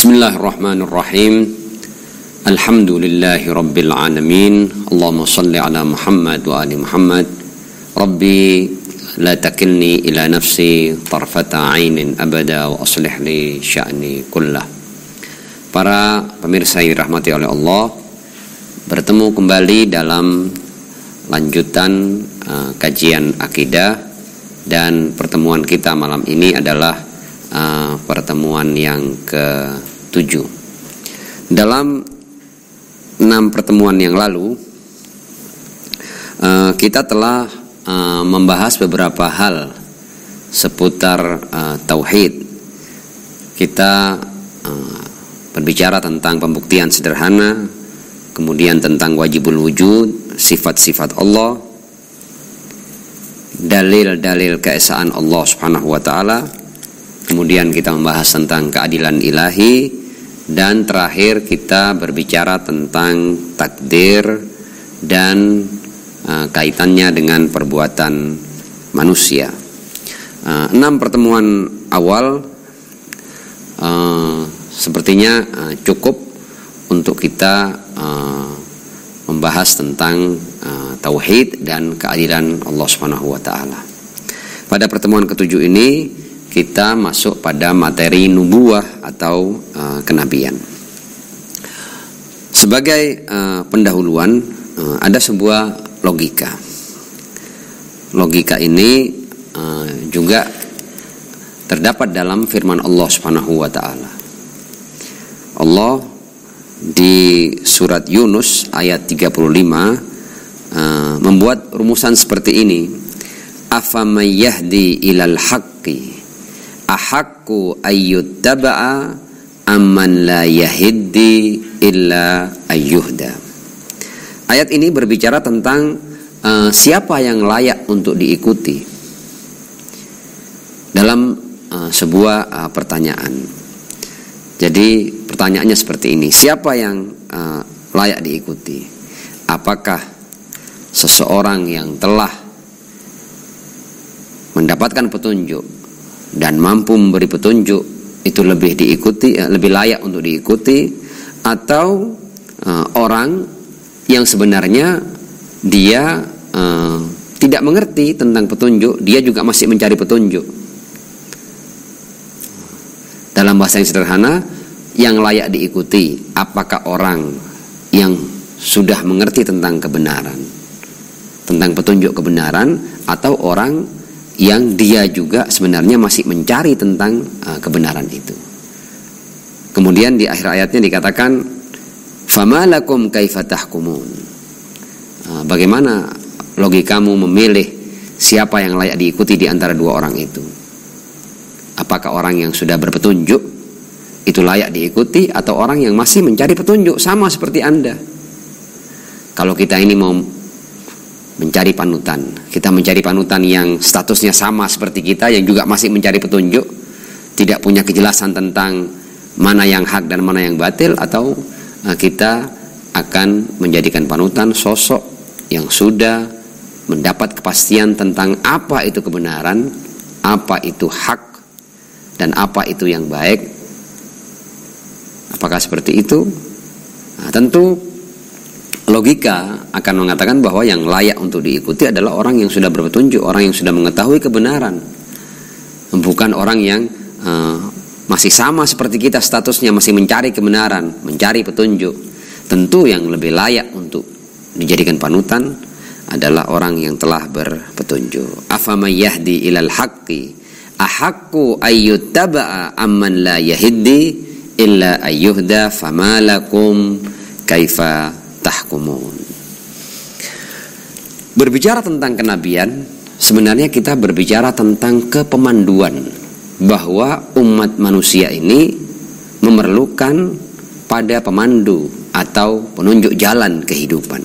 Bismillahirrahmanirrahim. Alhamdulillahi rabbil alamin. Allahumma salli ala Muhammad wa ali Muhammad. Rabbi la takilni ila nafsi tarfata ainin abada wa aslih li sya'ni kullah. Para pemirsa yang dirahmati oleh Allah, bertemu kembali dalam lanjutan kajian akidah, dan pertemuan kita malam ini adalah pertemuan yang ke-7. Dalam 6 pertemuan yang lalu kita telah membahas beberapa hal seputar tauhid. Kita berbicara tentang pembuktian sederhana, kemudian tentang wajibul wujud, sifat-sifat Allah, dalil-dalil keesaan Allah Subhanahu wa taala. Kemudian kita membahas tentang keadilan ilahi, dan terakhir kita berbicara tentang takdir dan kaitannya dengan perbuatan manusia. 6 pertemuan awal sepertinya cukup untuk kita membahas tentang tauhid dan keadilan Allah Subhanahu wa taala. Pada pertemuan ke-7 ini kita masuk pada materi nubuwah atau kenabian. Sebagai pendahuluan, ada sebuah logika. Logika ini juga terdapat dalam firman Allah Subhanahu wa taala. Allah di surat Yunus ayat 35 membuat rumusan seperti ini. Afamay yahdi ilal haqqi ahakku ayyuttaba'a amman la yahiddi illa ayyuhda. Ayat ini berbicara tentang siapa yang layak untuk diikuti dalam sebuah pertanyaan. Jadi pertanyaannya seperti ini: siapa yang layak diikuti? Apakah seseorang yang telah mendapatkan petunjuk dan mampu memberi petunjuk itu lebih diikuti, lebih layak untuk diikuti, atau orang yang sebenarnya dia tidak mengerti tentang petunjuk, dia juga masih mencari petunjuk? Dalam bahasa yang sederhana, yang layak diikuti apakah orang yang sudah mengerti tentang kebenaran, tentang petunjuk kebenaran, atau orang yang dia juga sebenarnya masih mencari tentang kebenaran itu. Kemudian di akhir ayatnya dikatakan, "Fama lakum kaifa tahkumun?" Bagaimana logikamu memilih siapa yang layak diikuti di antara dua orang itu? Apakah orang yang sudah berpetunjuk itu layak diikuti, atau orang yang masih mencari petunjuk sama seperti Anda? Kalau kita ini mau mencari panutan, kita mencari panutan yang statusnya sama seperti kita, yang juga masih mencari petunjuk, tidak punya kejelasan tentang mana yang hak dan mana yang batil, atau kita akan menjadikan panutan sosok yang sudah mendapat kepastian tentang apa itu kebenaran, apa itu hak, dan apa itu yang baik? Apakah seperti itu? Tentu logika akan mengatakan bahwa yang layak untuk diikuti adalah orang yang sudah berpetunjuk, orang yang sudah mengetahui kebenaran, bukan orang yang masih sama seperti kita statusnya, masih mencari kebenaran, mencari petunjuk. Tentu yang lebih layak untuk dijadikan panutan adalah orang yang telah berpetunjuk. Afamay yahdi ilal haqqi ahakku ayyuttaba'a amman la yahiddi illa ayyuhda fama lakum kaifa tahkumun. Berbicara tentang kenabian, sebenarnya kita berbicara tentang kepemanduan, bahwa umat manusia ini memerlukan pada pemandu atau penunjuk jalan kehidupan.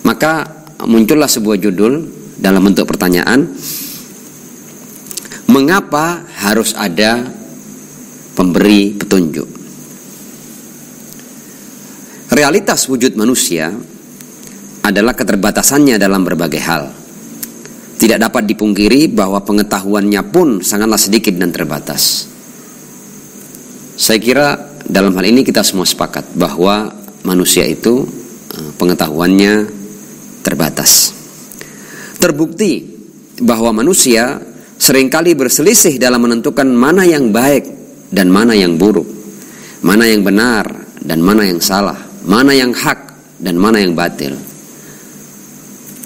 Maka muncullah sebuah judul dalam bentuk pertanyaan: mengapa harus ada pemberi petunjuk? Realitas wujud manusia adalah keterbatasannya dalam berbagai hal. Tidak dapat dipungkiri bahwa pengetahuannya pun sangatlah sedikit dan terbatas. saya kira dalam hal ini kita semua sepakat bahwa manusia itu pengetahuannya terbatas. Terbukti bahwa manusia seringkali berselisih dalam menentukan mana yang baik dan mana yang buruk, mana yang benar dan mana yang salah, mana yang hak dan mana yang batil.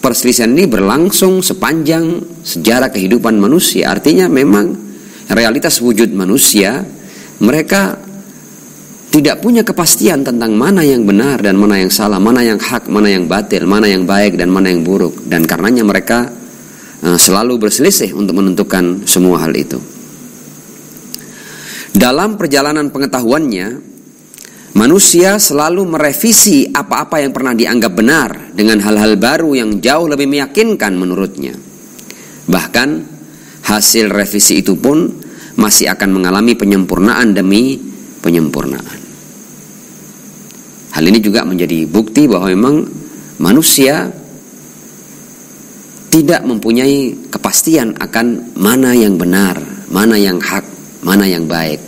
Perselisihan ini berlangsung sepanjang sejarah kehidupan manusia. Artinya memang realitas wujud manusia, mereka tidak punya kepastian tentang mana yang benar dan mana yang salah, mana yang hak, mana yang batil, mana yang baik dan mana yang buruk. Dan karenanya mereka selalu berselisih untuk menentukan semua hal itu. Dalam perjalanan pengetahuannya, manusia selalu merevisi apa-apa yang pernah dianggap benar dengan hal-hal baru yang jauh lebih meyakinkan menurutnya. Bahkan hasil revisi itu pun masih akan mengalami penyempurnaan demi penyempurnaan. Hal ini juga menjadi bukti bahwa memang manusia tidak mempunyai kepastian akan mana yang benar, mana yang hak, mana yang baik.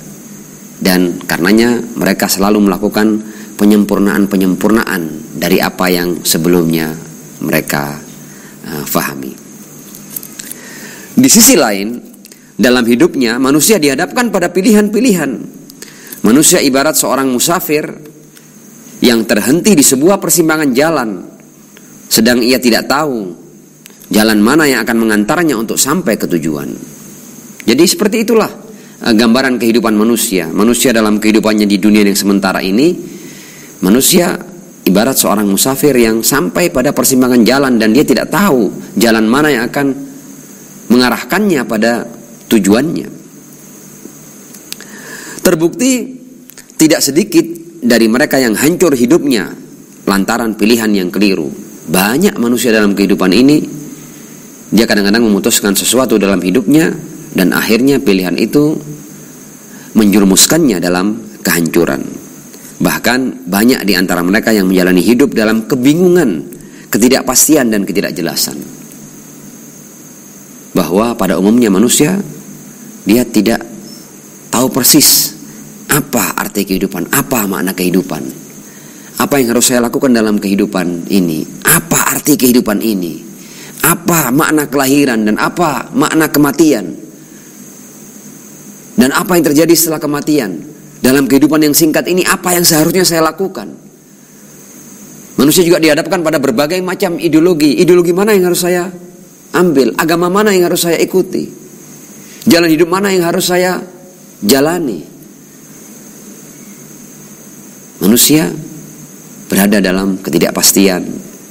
Dan karenanya mereka selalu melakukan penyempurnaan-penyempurnaan dari apa yang sebelumnya mereka fahami. Di sisi lain, dalam hidupnya manusia dihadapkan pada pilihan-pilihan. Manusia ibarat seorang musafir yang terhenti di sebuah persimpangan jalan, sedang ia tidak tahu jalan mana yang akan mengantarnya untuk sampai ke tujuan. Jadi seperti itulah gambaran kehidupan manusia. Manusia dalam kehidupannya di dunia yang sementara ini, manusia ibarat seorang musafir yang sampai pada persimpangan jalan dan dia tidak tahu jalan mana yang akan mengarahkannya pada tujuannya. Terbukti tidak sedikit dari mereka yang hancur hidupnya lantaran pilihan yang keliru. Banyak manusia dalam kehidupan ini, dia kadang-kadang memutuskan sesuatu dalam hidupnya dan akhirnya pilihan itu menjerumuskannya dalam kehancuran. Bahkan banyak di antara mereka yang menjalani hidup dalam kebingungan, ketidakpastian dan ketidakjelasan. Bahwa pada umumnya manusia, dia tidak tahu persis apa arti kehidupan, apa makna kehidupan, apa yang harus saya lakukan dalam kehidupan ini, apa arti kehidupan ini, apa makna kelahiran dan apa makna kematian, dan apa yang terjadi setelah kematian. Dalam kehidupan yang singkat ini, apa yang seharusnya saya lakukan. Manusia juga dihadapkan pada berbagai macam ideologi. Ideologi mana yang harus saya ambil, agama mana yang harus saya ikuti, jalan hidup mana yang harus saya jalani. Manusia berada dalam ketidakpastian,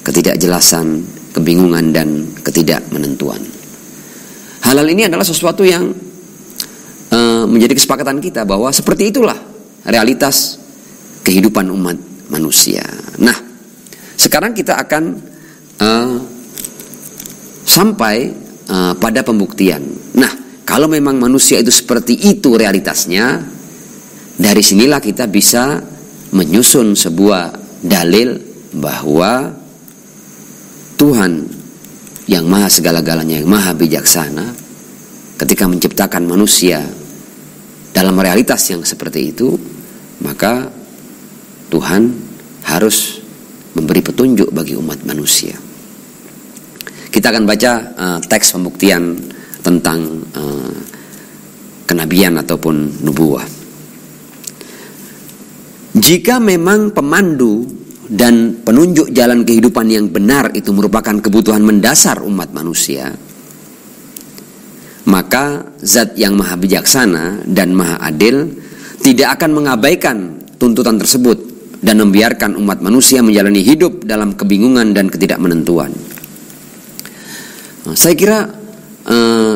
ketidakjelasan, kebingungan dan ketidakmenentuan. Hal-hal ini adalah sesuatu yang menjadi kesepakatan kita bahwa seperti itulah realitas kehidupan umat manusia. Nah, sekarang kita akan sampai pada pembuktian. Nah, kalau memang manusia itu seperti itu realitasnya, dari sinilah kita bisa menyusun sebuah dalil bahwa Tuhan yang maha segala-galanya, yang maha bijaksana, ketika menciptakan manusia dalam realitas yang seperti itu, maka Tuhan harus memberi petunjuk bagi umat manusia. Kita akan baca teks pembuktian tentang kenabian ataupun nubuah. Jika memang pemandu dan penunjuk jalan kehidupan yang benar itu merupakan kebutuhan mendasar umat manusia, maka Zat yang maha bijaksana dan maha adil tidak akan mengabaikan tuntutan tersebut dan membiarkan umat manusia menjalani hidup dalam kebingungan dan ketidakmenentuan. Saya kira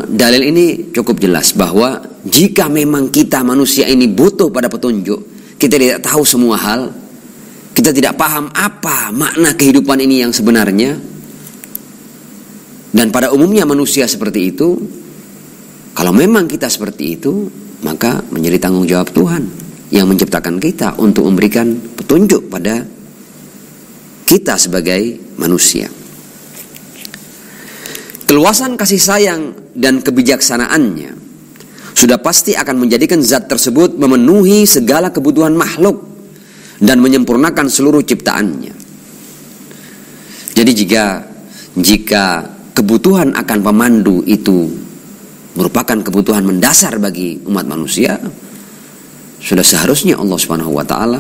dalil ini cukup jelas bahwa jika memang kita manusia ini butuh pada petunjuk, kita tidak tahu semua hal, kita tidak paham apa makna kehidupan ini yang sebenarnya, dan pada umumnya manusia seperti itu. Kalau memang kita seperti itu, maka menjadi tanggung jawab Tuhan yang menciptakan kita untuk memberikan petunjuk pada kita sebagai manusia. Keluasan kasih sayang dan kebijaksanaannya sudah pasti akan menjadikan zat tersebut memenuhi segala kebutuhan makhluk dan menyempurnakan seluruh ciptaannya. Jadi jika kebutuhan akan pemandu itu merupakan kebutuhan mendasar bagi umat manusia, sudah seharusnya Allah Subhanahu wa taala,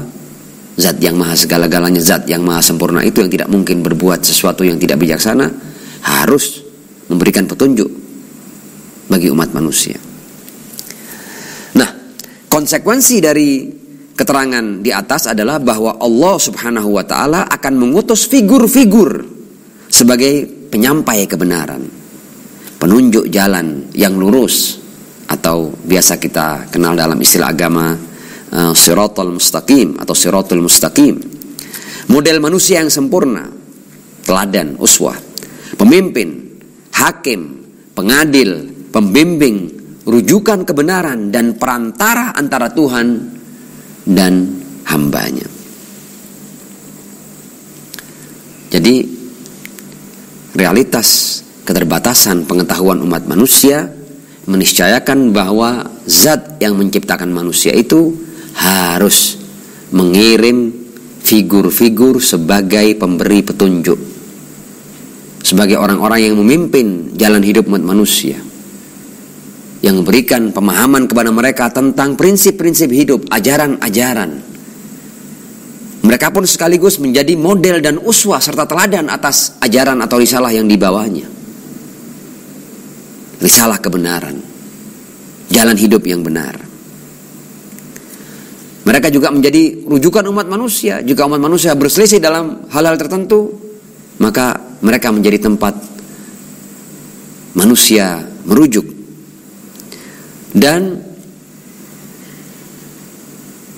zat yang maha segala-galanya, zat yang maha sempurna itu, yang tidak mungkin berbuat sesuatu yang tidak bijaksana, harus memberikan petunjuk bagi umat manusia. Nah, konsekuensi dari keterangan di atas adalah bahwa Allah Subhanahu wa taala akan mengutus figur-figur sebagai penyampai kebenaran, penunjuk jalan yang lurus, atau biasa kita kenal dalam istilah agama Siratal Mustaqim atau Siratul Mustaqim. Model manusia yang sempurna, teladan, uswah, pemimpin, hakim, pengadil, pembimbing, rujukan kebenaran dan perantara antara Tuhan dan hambanya. Jadi realitas keterbatasan pengetahuan umat manusia meniscayakan bahwa zat yang menciptakan manusia itu harus mengirim figur-figur sebagai pemberi petunjuk, sebagai orang-orang yang memimpin jalan hidup umat manusia, yang memberikan pemahaman kepada mereka tentang prinsip-prinsip hidup, ajaran-ajaran. Mereka pun sekaligus menjadi model dan uswah serta teladan atas ajaran atau risalah yang dibawanya. Risalah kebenaran, jalan hidup yang benar. Mereka juga menjadi rujukan umat manusia. Jika umat manusia berselisih dalam hal-hal tertentu, maka mereka menjadi tempat manusia merujuk. Dan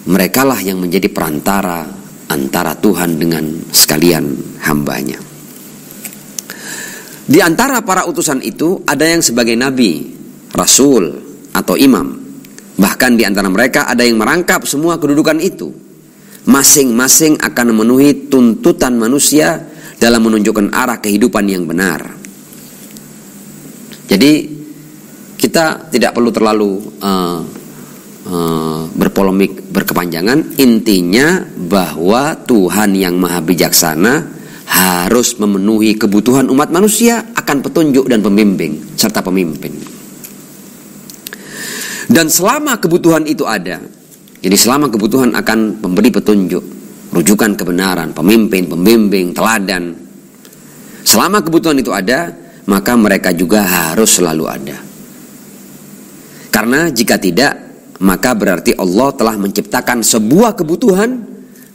merekalah yang menjadi perantara antara Tuhan dengan sekalian hambanya. Di antara para utusan itu ada yang sebagai nabi, rasul, atau imam. Bahkan di antara mereka ada yang merangkap semua kedudukan itu. Masing-masing akan memenuhi tuntutan manusia dalam menunjukkan arah kehidupan yang benar. Jadi kita tidak perlu terlalu berpolemik berkepanjangan. Intinya bahwa Tuhan yang maha bijaksana harus memenuhi kebutuhan umat manusia akan petunjuk dan pembimbing serta pemimpin. Dan selama kebutuhan itu ada, jadi selama kebutuhan akan memberi petunjuk, rujukan kebenaran, pemimpin, pembimbing, teladan, selama kebutuhan itu ada, maka mereka juga harus selalu ada. Karena jika tidak, maka berarti Allah telah menciptakan sebuah kebutuhan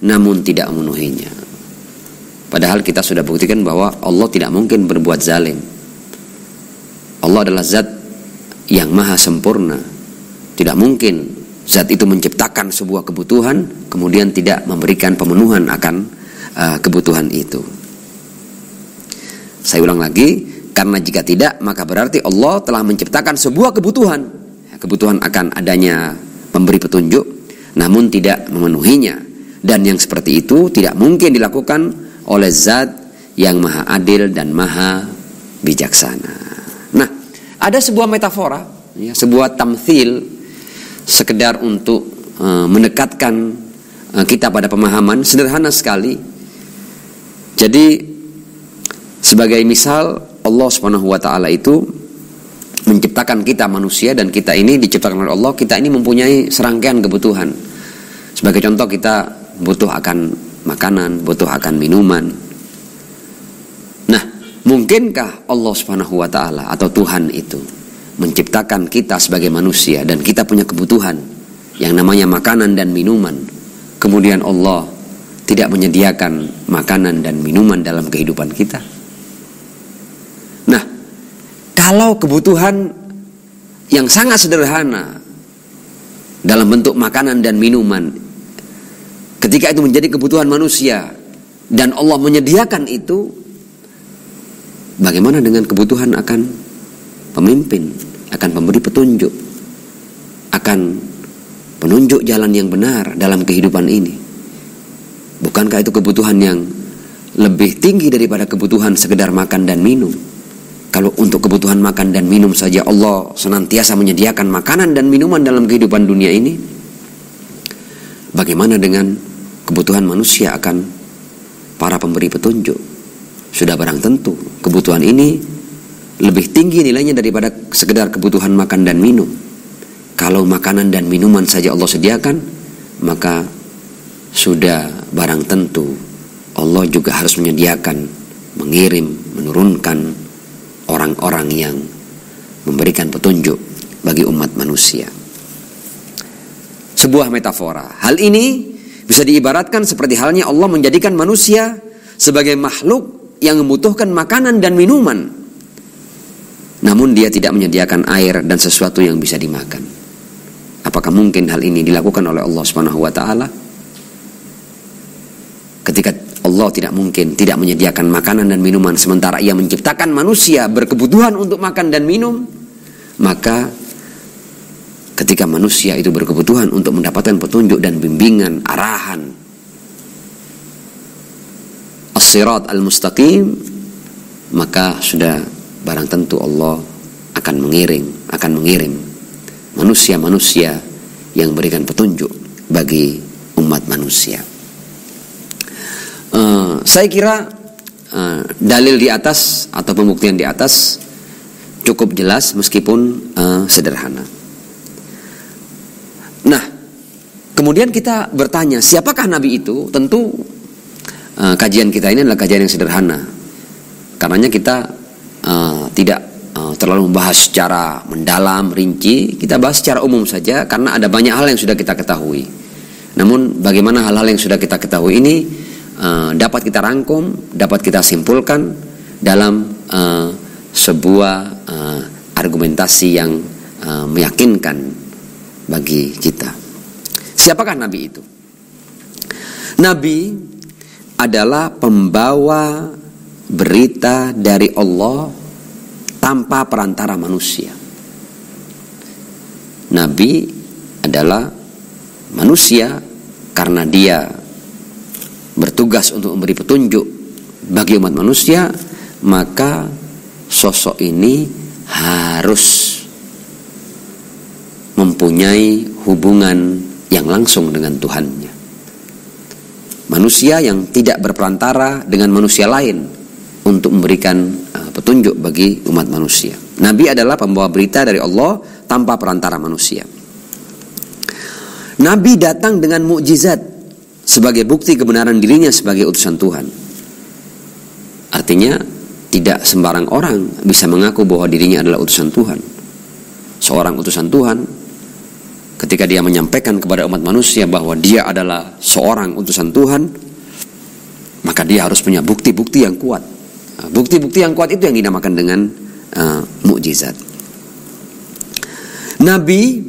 namun tidak memenuhinya. Padahal kita sudah buktikan bahwa Allah tidak mungkin berbuat zalim. Allah adalah zat yang maha sempurna. Tidak mungkin zat itu menciptakan sebuah kebutuhan kemudian tidak memberikan pemenuhan akan kebutuhan itu. Saya ulang lagi, karena jika tidak maka berarti Allah telah menciptakan sebuah kebutuhan. Kebutuhan akan adanya memberi petunjuk namun tidak memenuhinya. Dan yang seperti itu tidak mungkin dilakukan oleh zat yang maha adil dan maha bijaksana. Nah, ada sebuah metafora, sebuah tamthil, sekedar untuk mendekatkan kita pada pemahaman sederhana sekali. Jadi sebagai misal, Allah Subhanahu wa taala itu menciptakan kita manusia, dan kita ini diciptakan oleh Allah, kita ini mempunyai serangkaian kebutuhan. Sebagai contoh, kita butuh akan makanan, butuh akan minuman. Nah, mungkinkah Allah Subhanahu wa taala atau Tuhan itu menciptakan kita sebagai manusia dan kita punya kebutuhan yang namanya makanan dan minuman, kemudian Allah tidak menyediakan makanan dan minuman dalam kehidupan kita? Nah, kalau kebutuhan yang sangat sederhana dalam bentuk makanan dan minuman, ketika itu menjadi kebutuhan manusia dan Allah menyediakan itu, bagaimana dengan kebutuhan akan pemimpin, akan pemberi petunjuk, akan penunjuk jalan yang benar dalam kehidupan ini? Bukankah itu kebutuhan yang lebih tinggi daripada kebutuhan sekedar makan dan minum? Kalau untuk kebutuhan makan dan minum saja Allah senantiasa menyediakan makanan dan minuman dalam kehidupan dunia ini, bagaimana dengan kebutuhan manusia akan para pemberi petunjuk? Sudah barang tentu kebutuhan ini lebih tinggi nilainya daripada sekedar kebutuhan makan dan minum. Kalau makanan dan minuman saja Allah sediakan, maka sudah barang tentu Allah juga harus menyediakan, mengirim, menurunkan orang-orang yang memberikan petunjuk bagi umat manusia. Sebuah metafora. Hal ini bisa diibaratkan seperti halnya Allah menjadikan manusia sebagai makhluk yang membutuhkan makanan dan minuman, namun dia tidak menyediakan air dan sesuatu yang bisa dimakan. Apakah mungkin hal ini dilakukan oleh Allah Subhanahu wa taala? Ketika Allah tidak mungkin tidak menyediakan makanan dan minuman, sementara Ia menciptakan manusia berkebutuhan untuk makan dan minum, maka ketika manusia itu berkebutuhan untuk mendapatkan petunjuk dan bimbingan, arahan as-sirat al-mustaqim, maka sudah barang tentu Allah akan mengirim manusia-manusia yang memberikan petunjuk bagi umat manusia. Saya kira dalil di atas atau pembuktian di atas cukup jelas meskipun sederhana. Nah, kemudian kita bertanya, siapakah Nabi itu? Tentu kajian kita ini adalah kajian yang sederhana. Karenanya kita tidak terlalu membahas secara mendalam, rinci. Kita bahas secara umum saja karena ada banyak hal yang sudah kita ketahui. Namun bagaimana hal-hal yang sudah kita ketahui ini dapat kita rangkum, dapat kita simpulkan dalam sebuah argumentasi yang meyakinkan bagi kita. Siapakah Nabi itu? Nabi adalah pembawa berita dari Allah tanpa perantara manusia. Nabi adalah manusia karena dia bertugas untuk memberi petunjuk bagi umat manusia, maka sosok ini harus mempunyai hubungan yang langsung dengan Tuhannya. Manusia yang tidak berperantara dengan manusia lain untuk memberikan petunjuk bagi umat manusia. Nabi adalah pembawa berita dari Allah tanpa perantara manusia. Nabi datang dengan mukjizat sebagai bukti kebenaran dirinya sebagai utusan Tuhan. Artinya tidak sembarang orang bisa mengaku bahwa dirinya adalah utusan Tuhan. Seorang utusan Tuhan ketika dia menyampaikan kepada umat manusia bahwa dia adalah seorang utusan Tuhan, maka dia harus punya bukti-bukti yang kuat. Bukti-bukti yang kuat itu yang dinamakan dengan mukjizat. Nabi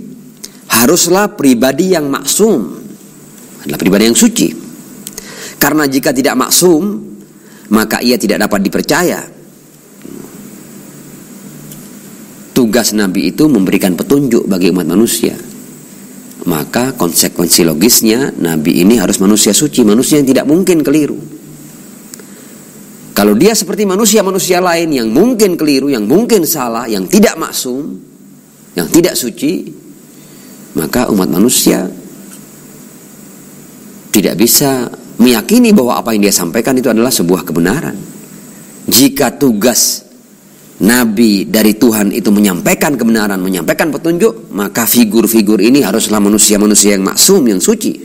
haruslah pribadi yang maksum, adalah pribadi yang suci. Karena jika tidak maksum, maka ia tidak dapat dipercaya. Tugas Nabi itu memberikan petunjuk bagi umat manusia. Maka konsekuensi logisnya Nabi ini harus manusia suci, manusia yang tidak mungkin keliru. Kalau dia seperti manusia-manusia lain yang mungkin keliru, yang mungkin salah, yang tidak maksum, yang tidak suci, maka umat manusia tidak bisa meyakini bahwa apa yang dia sampaikan itu adalah sebuah kebenaran. Jika tugas Nabi dari Tuhan itu menyampaikan kebenaran, menyampaikan petunjuk, maka figur-figur ini haruslah manusia-manusia yang maksum, yang suci.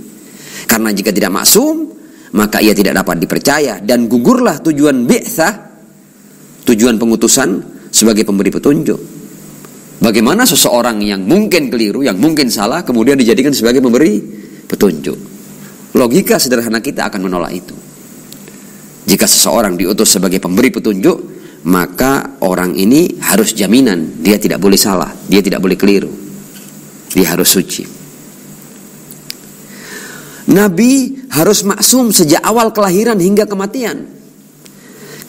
Karena jika tidak maksum, maka ia tidak dapat dipercaya, dan gugurlah tujuan bi'tsah, tujuan pengutusan sebagai pemberi petunjuk. Bagaimana seseorang yang mungkin keliru, yang mungkin salah, kemudian dijadikan sebagai pemberi petunjuk? Logika sederhana kita akan menolak itu. Jika seseorang diutus sebagai pemberi petunjuk, maka orang ini harus jaminan dia tidak boleh salah, dia tidak boleh keliru, dia harus suci. Nabi harus maksum sejak awal kelahiran hingga kematian,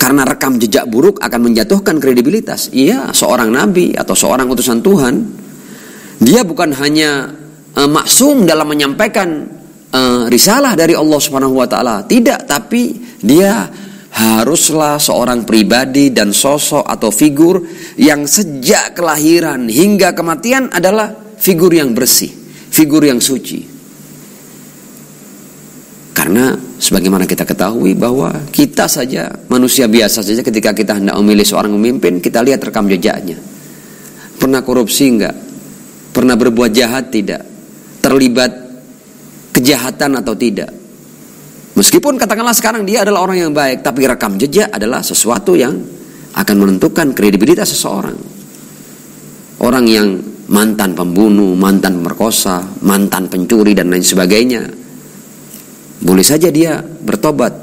karena rekam jejak buruk akan menjatuhkan kredibilitas. Iya, seorang nabi atau seorang utusan Tuhan, dia bukan hanya maksum dalam menyampaikan risalah dari Allah Subhanahu wa taala, tidak, tapi dia haruslah seorang pribadi dan sosok atau figur yang sejak kelahiran hingga kematian adalah figur yang bersih, figur yang suci. Karena sebagaimana kita ketahui bahwa kita saja, manusia biasa saja, ketika kita hendak memilih seorang pemimpin, kita lihat rekam jejaknya. Pernah korupsi enggak? Pernah berbuat jahat tidak? Terlibat kejahatan atau tidak? Meskipun katakanlah sekarang dia adalah orang yang baik, tapi rekam jejak adalah sesuatu yang akan menentukan kredibilitas seseorang. Orang yang mantan pembunuh, mantan pemerkosa, mantan pencuri dan lain sebagainya, boleh saja dia bertobat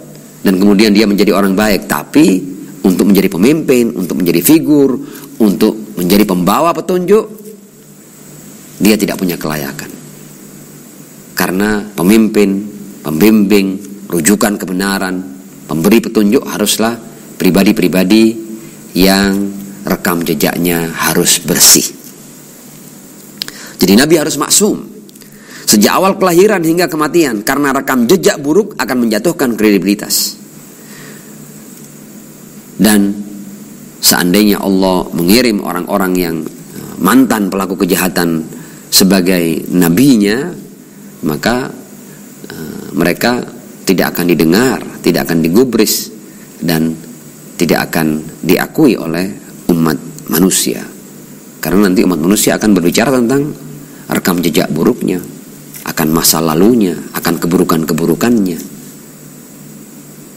dan kemudian dia menjadi orang baik, tapi untuk menjadi pemimpin, untuk menjadi figur, untuk menjadi pembawa petunjuk, dia tidak punya kelayakan. Karena pemimpin, pembimbing, rujukan kebenaran, pemberi petunjuk haruslah pribadi-pribadi yang rekam jejaknya harus bersih. Jadi Nabi harus maksum sejak awal kelahiran hingga kematian, karena rekam jejak buruk akan menjatuhkan kredibilitas. Dan seandainya Allah mengirim orang-orang yang mantan pelaku kejahatan sebagai nabinya, maka mereka tidak akan didengar, tidak akan digubris, dan tidak akan diakui oleh umat manusia. Karena nanti umat manusia akan berbicara tentang rekam jejak buruknya, akan masa lalunya, akan keburukan-keburukannya.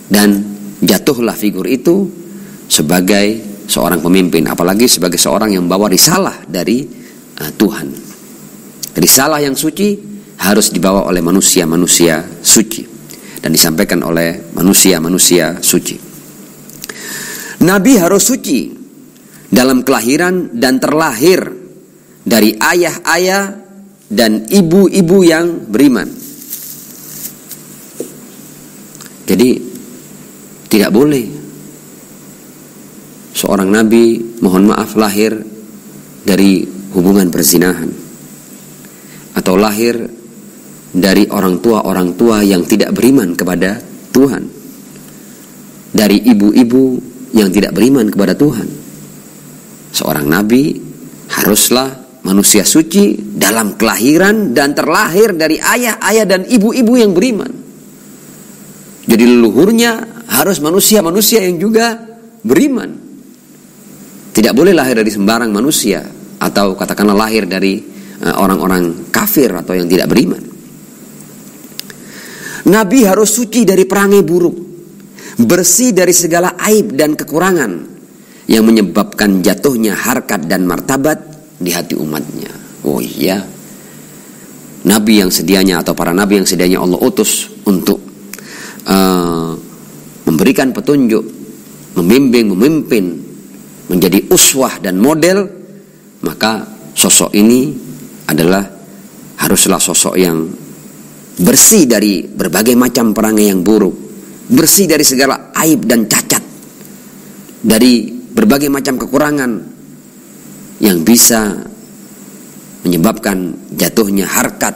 Dan jatuhlah figur itu sebagai seorang pemimpin, apalagi sebagai seorang yang membawa risalah dari Tuhan. Risalah yang suci harus dibawa oleh manusia-manusia suci dan disampaikan oleh manusia-manusia suci. Nabi harus suci dalam kelahiran dan terlahir dari ayah-ayah dan ibu-ibu yang beriman. Jadi tidak boleh seorang nabi, mohon maaf, lahir dari hubungan perzinahan, atau lahir dari orang tua yang tidak beriman kepada Tuhan, dari ibu-ibu yang tidak beriman kepada Tuhan. Seorang nabi haruslah manusia suci dalam kelahiran dan terlahir dari ayah-ayah dan ibu-ibu yang beriman. Jadi leluhurnya harus manusia-manusia yang juga beriman. Tidak boleh lahir dari sembarang manusia, atau katakanlah lahir dari orang-orang kafir atau yang tidak beriman. Nabi harus suci dari perangai buruk, bersih dari segala aib dan kekurangan yang menyebabkan jatuhnya harkat dan martabat di hati umatnya. Oh iya, nabi yang sedianya atau para nabi yang sedianya Allah utus untuk memberikan petunjuk, membimbing, memimpin, menjadi uswah dan model, maka sosok ini haruslah sosok yang bersih dari berbagai macam perangai yang buruk, bersih dari segala aib dan cacat, dari berbagai macam kekurangan yang bisa menyebabkan jatuhnya harkat,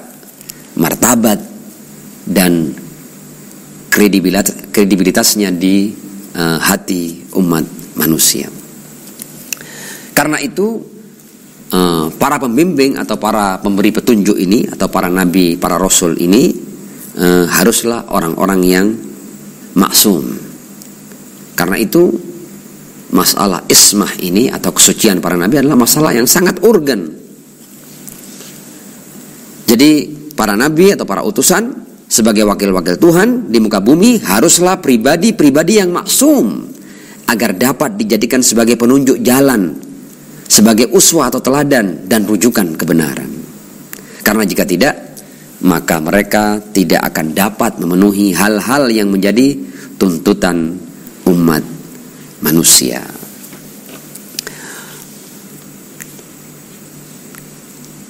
martabat, dan kredibilitasnya di hati umat manusia. Karena itu para pembimbing atau para pemberi petunjuk ini, atau para nabi, para rasul ini haruslah orang-orang yang maksum. Karena itu masalah ismah ini atau kesucian para nabi adalah masalah yang sangat urgen. Jadi para nabi atau para utusan sebagai wakil-wakil Tuhan di muka bumi haruslah pribadi-pribadi yang maksum, agar dapat dijadikan sebagai penunjuk jalan, sebagai uswah atau teladan dan rujukan kebenaran. Karena jika tidak, maka mereka tidak akan dapat memenuhi hal-hal yang menjadi tuntutan umat manusia.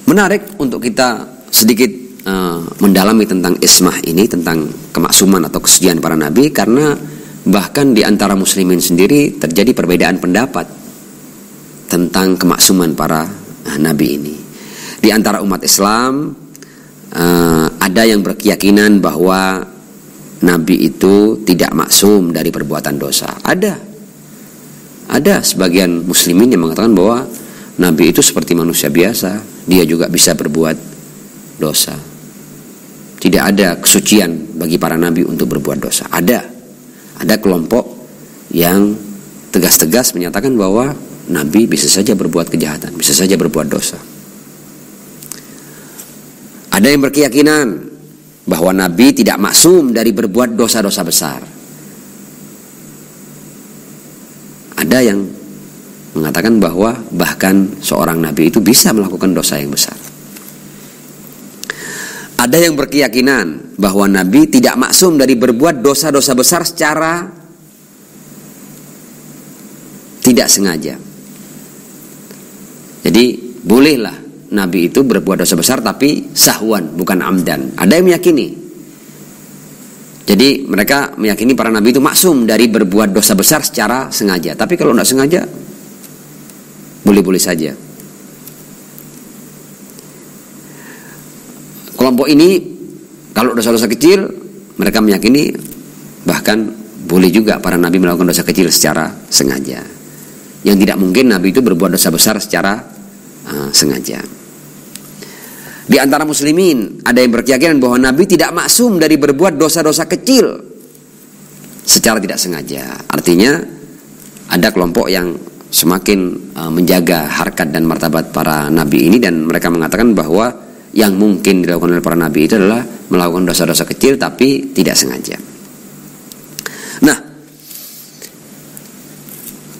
Menarik untuk kita sedikit mendalami tentang ismah ini, tentang kemaksuman atau kesucian para nabi, karena bahkan di antara muslimin sendiri terjadi perbedaan pendapat tentang kemaksuman para nabi ini. Di antara umat Islam ada yang berkeyakinan bahwa Nabi itu tidak maksum dari perbuatan dosa. Ada sebagian muslimin yang mengatakan bahwa Nabi itu seperti manusia biasa, dia juga bisa berbuat dosa. Tidak ada kesucian bagi para nabi untuk berbuat dosa. Ada kelompok yang tegas-tegas menyatakan bahwa nabi bisa saja berbuat kejahatan, bisa saja berbuat dosa. Ada yang berkeyakinan bahwa nabi tidak maksum dari berbuat dosa-dosa besar. Ada yang mengatakan bahwa bahkan seorang nabi itu bisa melakukan dosa yang besar. Ada yang berkeyakinan bahwa nabi tidak maksum dari berbuat dosa-dosa besar secara tidak sengaja. Jadi bolehlah nabi itu berbuat dosa besar tapi sahwan, bukan amdan. Ada yang meyakini. Jadi mereka meyakini para nabi itu maksum dari berbuat dosa besar secara sengaja. Tapi kalau tidak sengaja, boleh-boleh saja. Kelompok ini kalau dosa-dosa kecil, mereka meyakini bahkan boleh juga para nabi melakukan dosa kecil secara sengaja. Yang tidak mungkin nabi itu berbuat dosa besar secara sengaja. Di antara muslimin ada yang berkeyakinan bahwa nabi tidak maksum dari berbuat dosa-dosa kecil secara tidak sengaja. Artinya ada kelompok yang semakin menjaga harkat dan martabat para nabi ini, dan mereka mengatakan bahwa yang mungkin dilakukan oleh para nabi itu adalah melakukan dosa-dosa kecil tapi tidak sengaja. Nah,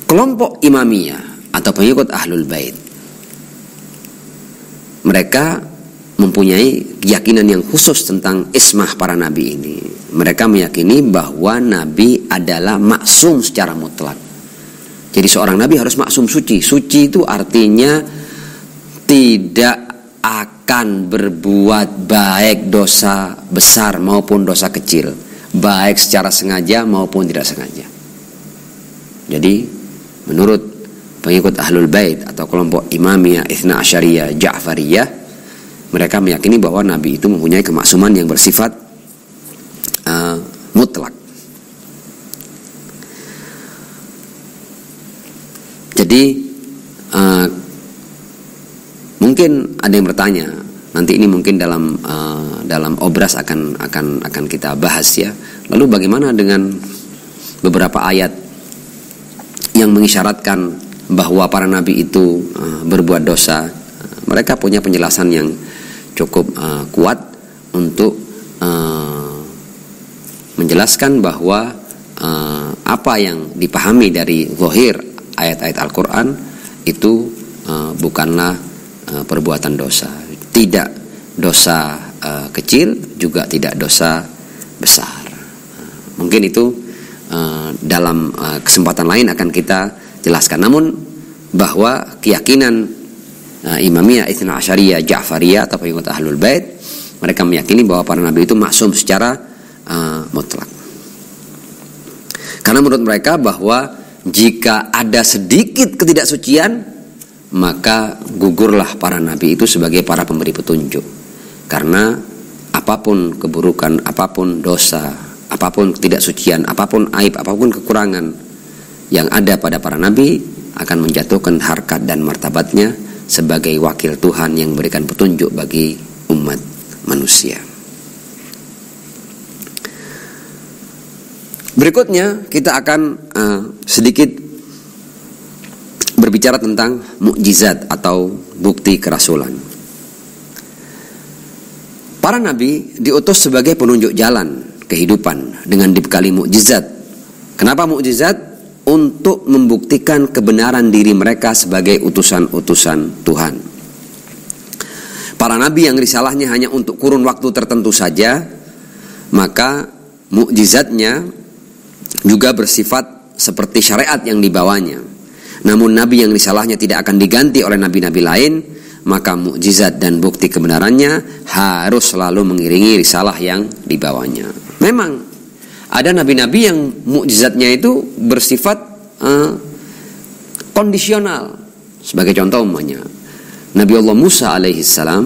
kelompok Imamiyah atau pengikut Ahlul Bait, mereka mempunyai keyakinan yang khusus tentang ismah para nabi ini. Mereka meyakini bahwa nabi adalah maksum secara mutlak. Jadi seorang nabi harus maksum suci. Suci itu artinya tidak akan berbuat baik dosa besar maupun dosa kecil, baik secara sengaja maupun tidak sengaja. Jadi menurut pengikut Ahlul Bait atau kelompok Imamiyah, Itsna Asyariyah, Ja'fariyah, mereka meyakini bahwa nabi itu mempunyai kemaksuman yang bersifat mutlak. Jadi mungkin ada yang bertanya, nanti ini mungkin dalam obras akan kita bahas ya. Lalu bagaimana dengan beberapa ayat yang mengisyaratkan bahwa para nabi itu berbuat dosa? Mereka punya penjelasan yang cukup kuat untuk menjelaskan bahwa apa yang dipahami dari zahir ayat-ayat Al-Quran itu bukanlah perbuatan dosa. Tidak dosa kecil, juga tidak dosa besar. Mungkin itu dalam kesempatan lain akan kita jelaskan. Namun bahwa keyakinan Imamiyah, Itsna Asyariyah, Ja'fariyah atau pengikut Ahlul Bait, mereka meyakini bahwa para nabi itu maksum secara mutlak. Karena menurut mereka bahwa jika ada sedikit ketidaksucian, maka gugurlah para nabi itu sebagai para pemberi petunjuk. Karena apapun keburukan, apapun dosa, apapun ketidaksucian, apapun aib, apapun kekurangan yang ada pada para nabi akan menjatuhkan harkat dan martabatnya sebagai wakil Tuhan yang memberikan petunjuk bagi umat manusia. Berikutnya kita akan sedikit berbicara tentang mukjizat atau bukti kerasulan. Para nabi diutus sebagai penunjuk jalan kehidupan dengan dibekali mukjizat. Kenapa mukjizat? Untuk membuktikan kebenaran diri mereka sebagai utusan-utusan Tuhan. Para nabi yang risalahnya hanya untuk kurun waktu tertentu saja, maka mukjizatnya juga bersifat seperti syariat yang dibawanya. Namun nabi yang risalahnya tidak akan diganti oleh nabi-nabi lain, maka mukjizat dan bukti kebenarannya harus selalu mengiringi risalah yang dibawanya. Memang ada nabi-nabi yang mukjizatnya itu bersifat kondisional. Sebagai contoh umpamanya Nabi Allah Musa alaihissalam,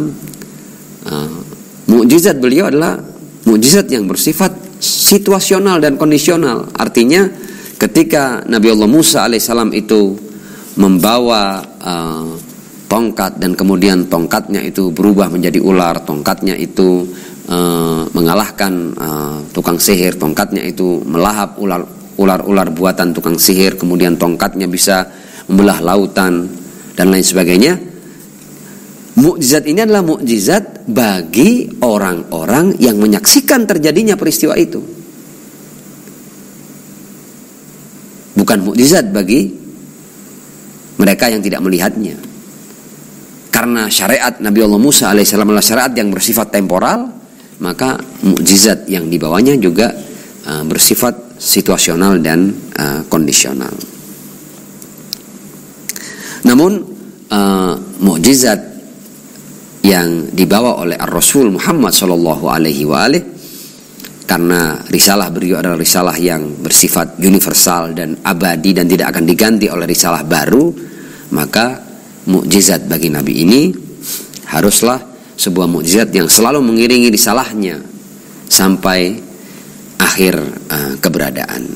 mukjizat beliau adalah mukjizat yang bersifat situasional dan kondisional. Artinya ketika Nabi Allah Musa alaihissalam itu membawa tongkat dan kemudian tongkatnya itu berubah menjadi ular, tongkatnya itu mengalahkan tukang sihir, tongkatnya itu melahap ular-ular buatan tukang sihir, kemudian tongkatnya bisa membelah lautan dan lain sebagainya. Mukjizat ini adalah mukjizat bagi orang-orang yang menyaksikan terjadinya peristiwa itu. Bukan mukjizat bagi mereka yang tidak melihatnya. Karena syariat Nabi Allah Musa alaihissalam adalah syariat yang bersifat temporal, maka mukjizat yang dibawanya juga bersifat situasional dan kondisional. Namun mukjizat yang dibawa oleh Ar-Rasul Muhammad sallallahu alaihi wa alihi, karena risalah beliau adalah risalah yang bersifat universal dan abadi dan tidak akan diganti oleh risalah baru, maka mukjizat bagi Nabi ini haruslah sebuah mukjizat yang selalu mengiringi risalahnya sampai akhir keberadaan.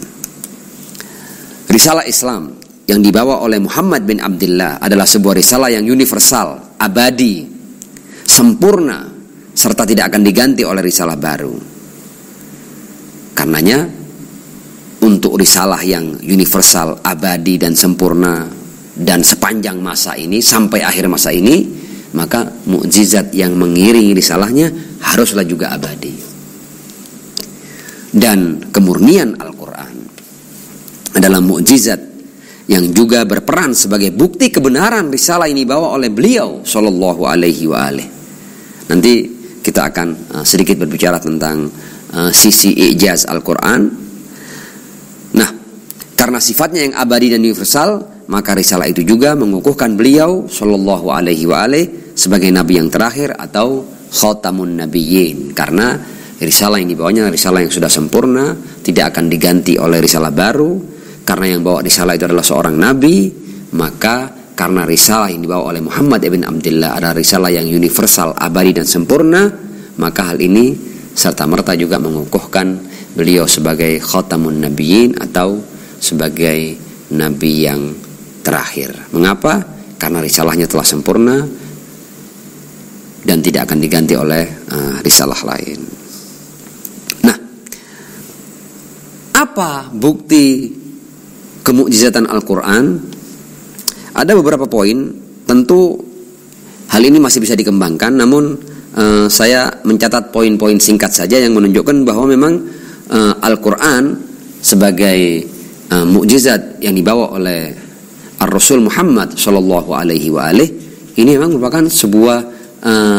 Risalah Islam yang dibawa oleh Muhammad bin Abdullah adalah sebuah risalah yang universal, abadi, sempurna, serta tidak akan diganti oleh risalah baru. Karenanya untuk risalah yang universal, abadi dan sempurna dan sepanjang masa ini sampai akhir masa ini, maka mukjizat yang mengiringi risalahnya haruslah juga abadi. Dan kemurnian Al-Quran adalah mukjizat yang juga berperan sebagai bukti kebenaran risalah ini dibawa oleh beliau sallallahu alaihi wa alihi. Nanti kita akan sedikit berbicara tentang sisi ijaz Al-Quran. Nah, karena sifatnya yang abadi dan universal, maka risalah itu juga mengukuhkan beliau sallallahu alaihi wa alihi sebagai nabi yang terakhir atau khatamun nabiyyin. Karena risalah yang dibawanya risalah yang sudah sempurna, tidak akan diganti oleh risalah baru. Karena yang bawa risalah itu adalah seorang nabi, maka karena risalah yang dibawa oleh Muhammad ibn Abdullah adalah risalah yang universal, abadi dan sempurna, maka hal ini serta-merta juga mengukuhkan beliau sebagai khatamun nabiyyin atau sebagai nabi yang terakhir. Mengapa? Karena risalahnya telah sempurna dan tidak akan diganti oleh risalah lain. Nah, apa bukti kemukjizatan Al-Quran? Ada beberapa poin, tentu hal ini masih bisa dikembangkan, namun saya mencatat poin-poin singkat saja yang menunjukkan bahwa memang Al-Quran sebagai mukjizat yang dibawa oleh Ar-Rasul Muhammad sallallahu alaihi wa alihi ini memang merupakan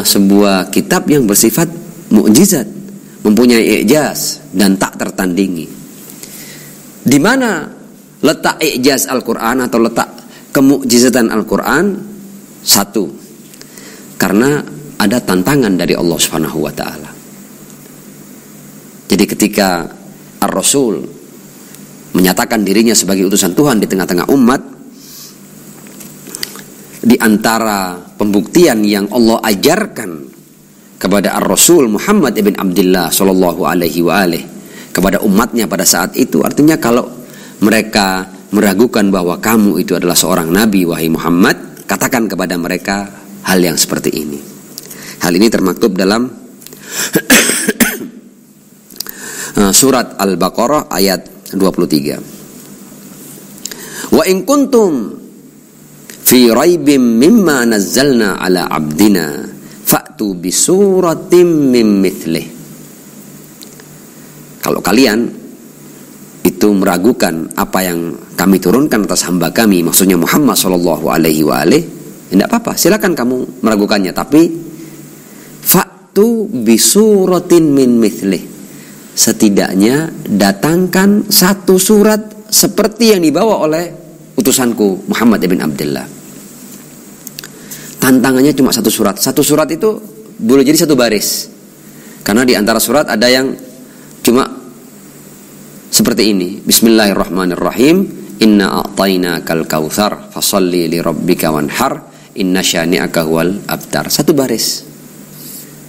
sebuah kitab yang bersifat mukjizat, mempunyai ijaz dan tak tertandingi. Di mana letak ijaz Al-Quran atau letak kemukjizatan Al-Quran? Satu, karena ada tantangan dari Allah Subhanahu wa taala. Jadi ketika Ar-Rasul menyatakan dirinya sebagai utusan Tuhan di tengah-tengah umat, di antara pembuktian yang Allah ajarkan kepada Ar-Rasul Muhammad ibn Abdullah sallallahu alaihi wa alihi kepada umatnya pada saat itu, artinya kalau mereka meragukan bahwa kamu itu adalah seorang nabi, wahai Muhammad, katakan kepada mereka hal yang seperti ini. Hal ini termaktub dalam surat Al-Baqarah ayat 23. Wa in kuntum fi raibim mimma nazzalna ala abdina fa'tu bi suratim min mithlih. Kalau kalian itu meragukan apa yang kami turunkan atas hamba kami, maksudnya Muhammad sallallahu alaihi wa alihi, tidak apa-apa, silakan kamu meragukannya, tapi fa'tu bisuratin min mithlih, setidaknya datangkan satu surat seperti yang dibawa oleh utusanku Muhammad ibn Abdullah. Tantangannya cuma satu surat. Satu surat itu boleh jadi satu baris, karena di antara surat ada yang cuma seperti ini. Bismillahirrahmanirrahim. Inna a'tainakal kautsar fasholli li rabbika wanhar inna syani'aka huwal abtar. Satu baris.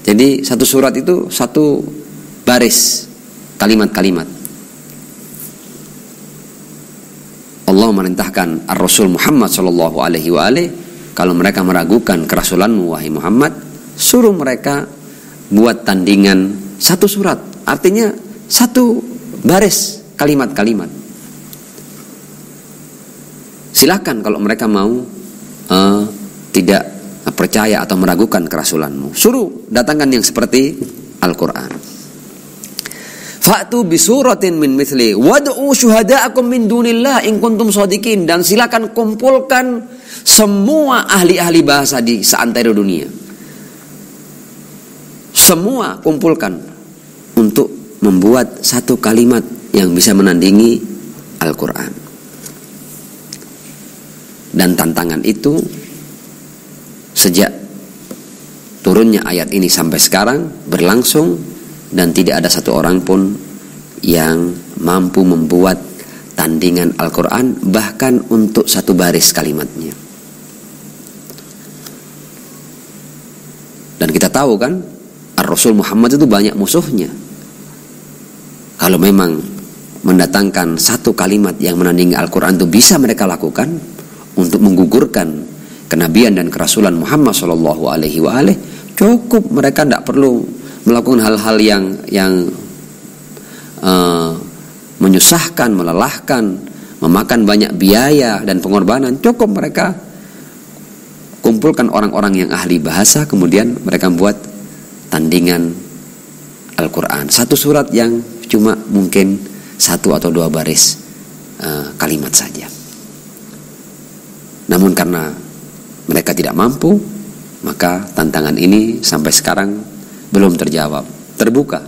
Jadi satu surat itu satu baris. kalimat-kalimat. Allah merintahkan Ar-Rasul Muhammad sallallahu alaihi wa alihi, kalau mereka meragukan kerasulanmu wahai Muhammad, suruh mereka buat tandingan satu surat, artinya satu baris kalimat-kalimat. Silakan kalau mereka mau tidak percaya atau meragukan kerasulanmu, suruh datangkan yang seperti Al-Quran. Fa'tu bisuratin min mithli wad'u syuhada'akum min dunillah in kuntum shadiqin, dan silakan kumpulkan semua ahli-ahli bahasa di seantero dunia. Semua kumpulkan untuk membuat satu kalimat yang bisa menandingi Al-Quran. Dan tantangan itu sejak turunnya ayat ini sampai sekarang berlangsung, dan tidak ada satu orang pun yang mampu membuat tandingan Al-Quran bahkan untuk satu baris kalimatnya. Dan kita tahu kan, Ar-Rasul Muhammad itu banyak musuhnya. Kalau memang mendatangkan satu kalimat yang menandingi Al-Quran itu bisa mereka lakukan untuk menggugurkan kenabian dan kerasulan Muhammad sallallahu alaihi wa alihi, cukup, mereka tidak perlu melakukan hal-hal yang menyusahkan, melelahkan, memakan banyak biaya dan pengorbanan. Cukup mereka kumpulkan orang-orang yang ahli bahasa, kemudian mereka membuat tandingan Al-Quran, satu surat yang cuma mungkin satu atau dua baris kalimat saja. Namun karena mereka tidak mampu, maka tantangan ini sampai sekarang belum terjawab, terbuka.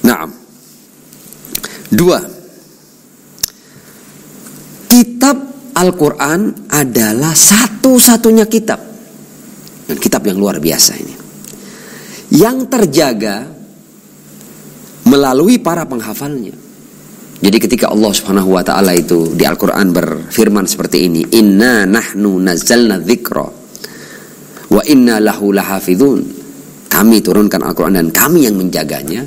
Naam. 2. Kitab Al-Quran adalah satu-satunya kitab, dan kitab yang luar biasa ini, yang terjaga melalui para penghafalnya. Jadi ketika Allah Subhanahu wa taala itu di Al-Qur'an berfirman seperti ini, "Inna nahnu nazzalna dzikra wa inna lahu lahafizun." Kami turunkan Al-Qur'an dan kami yang menjaganya.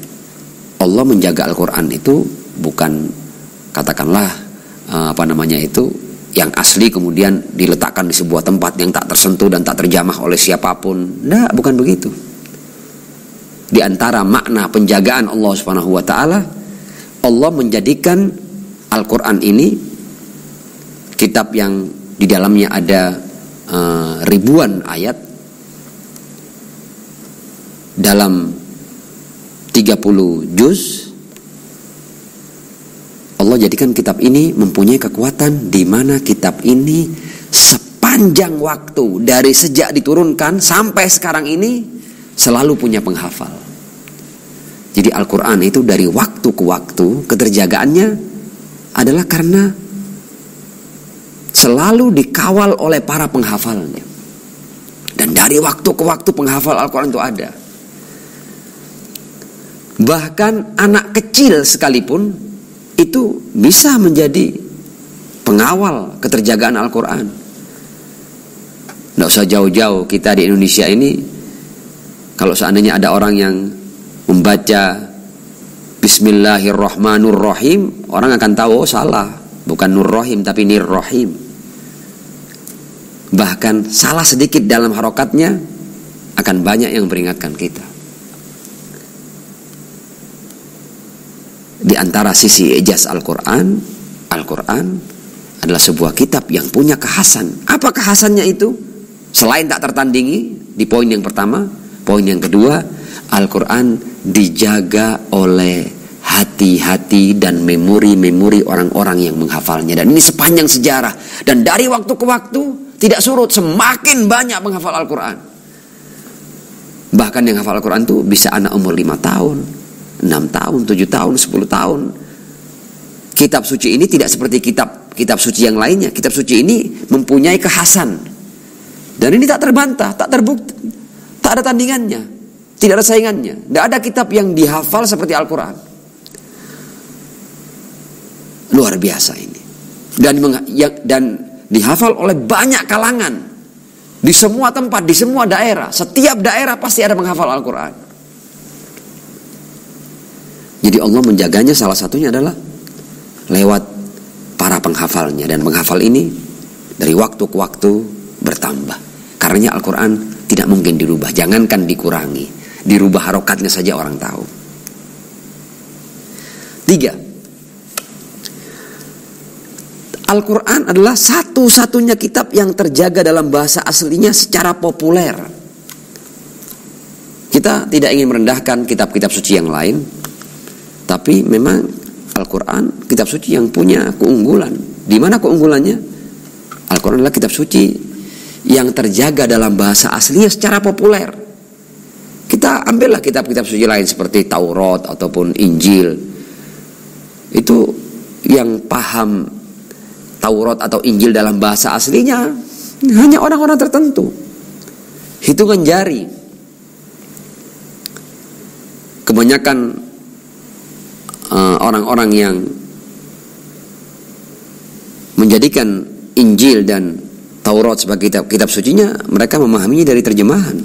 Allah menjaga Al-Qur'an itu bukan katakanlah yang asli kemudian diletakkan di sebuah tempat yang tak tersentuh dan tak terjamah oleh siapapun. Nah, bukan begitu. Di antara makna penjagaan Allah Subhanahu wa taala, Allah menjadikan Al-Quran ini kitab yang di dalamnya ada ribuan ayat dalam 30 juz. Allah jadikan kitab ini mempunyai kekuatan di mana kitab ini sepanjang waktu dari sejak diturunkan sampai sekarang ini selalu punya penghafal. Jadi Al-Quran itu dari waktu ke waktu keterjagaannya adalah karena selalu dikawal oleh para penghafalnya. Dan dari waktu ke waktu penghafal Al-Quran itu ada. Bahkan anak kecil sekalipun itu bisa menjadi pengawal keterjagaan Al-Quran. Tidak usah jauh-jauh, kita di Indonesia ini, kalau seandainya ada orang yang membaca Bismillahirrahmanirrahim, orang akan tahu, oh salah, bukan Nur-Rahim tapi Nir-Rahim. Bahkan salah sedikit dalam harokatnya akan banyak yang memperingatkan kita. Di antara sisi ijaz Al-Quran, Al-Quran adalah sebuah kitab yang punya kekhasan. Apa kekhasannya itu? Selain tak tertandingi di poin yang pertama, poin yang kedua, Al-Quran dijaga oleh hati-hati dan memori-memori orang-orang yang menghafalnya. Dan ini sepanjang sejarah. Dan dari waktu ke waktu tidak surut, semakin banyak menghafal Al-Quran. Bahkan yang hafal Al-Quran itu bisa anak umur 5 tahun, 6 tahun, 7 tahun, 10 tahun. Kitab suci ini tidak seperti kitab suci yang lainnya. Kitab suci ini mempunyai kekhasan. Dan ini tak terbantah, tak terbukti, tak ada tandingannya. Tidak ada saingannya. Tidak ada kitab yang dihafal seperti Al-Quran. Luar biasa ini. Dan dihafal oleh banyak kalangan. Di semua tempat, di semua daerah, setiap daerah pasti ada penghafal Al-Quran. Jadi Allah menjaganya salah satunya adalah lewat para penghafalnya. Dan penghafal ini dari waktu ke waktu bertambah. Karena Al-Quran tidak mungkin dirubah, jangankan dikurangi, dirubah harokatnya saja orang tahu. 3. Al-Quran adalah satu-satunya kitab yang terjaga dalam bahasa aslinya secara populer. Kita tidak ingin merendahkan kitab-kitab suci yang lain, tapi memang Al-Quran kitab suci yang punya keunggulan. Di mana keunggulannya? Al-Quran adalah kitab suci yang terjaga dalam bahasa aslinya secara populer. Kita ambillah kitab-kitab suci lain seperti Taurat ataupun Injil. Itu yang paham Taurat atau Injil dalam bahasa aslinya hanya orang-orang tertentu, hitungan jari. Kebanyakan orang-orang yang menjadikan Injil dan Taurat sebagai kitab sucinya, mereka memahaminya dari terjemahan,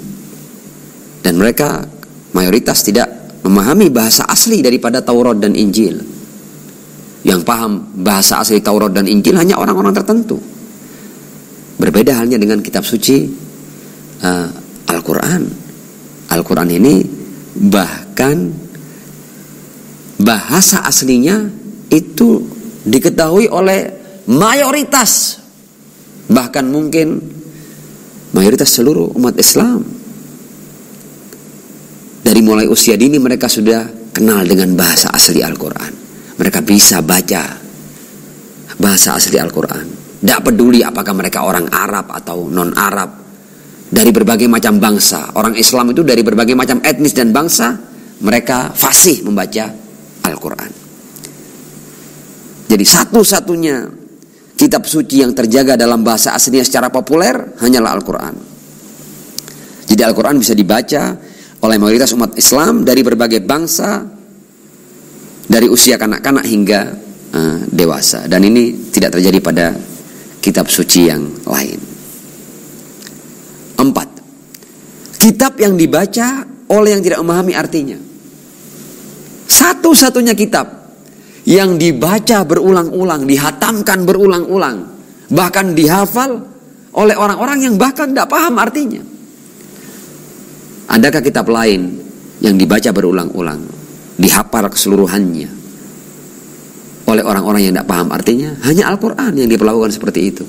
dan mereka mayoritas tidak memahami bahasa asli daripada Taurat dan Injil. Yang paham bahasa asli Taurat dan Injil hanya orang-orang tertentu. Berbeda halnya dengan kitab suci Al-Quran. Al-Quran ini bahkan bahasa aslinya itu diketahui oleh mayoritas, bahkan mungkin mayoritas seluruh umat Islam. Dari mulai usia dini mereka sudah kenal dengan bahasa asli Al-Quran. Mereka bisa baca bahasa asli Al-Quran. Tidak peduli apakah mereka orang Arab atau non-Arab. Dari berbagai macam bangsa. Orang Islam itu dari berbagai macam etnis dan bangsa. Mereka fasih membaca Al-Quran. Jadi satu-satunya kitab suci yang terjaga dalam bahasa aslinya secara populer hanyalah Al-Quran. Jadi Al-Quran bisa dibaca oleh mayoritas umat Islam dari berbagai bangsa, dari usia kanak-kanak hingga dewasa. Dan ini tidak terjadi pada kitab suci yang lain. 4. Kitab yang dibaca oleh yang tidak memahami artinya. Satu-satunya kitab yang dibaca berulang-ulang, dihatamkan berulang-ulang, bahkan dihafal oleh orang-orang yang bahkan tidak paham artinya. Adakah kitab lain yang dibaca berulang-ulang, dihafal keseluruhannya oleh orang-orang yang tidak paham artinya? Hanya Al-Quran yang diperlakukan seperti itu.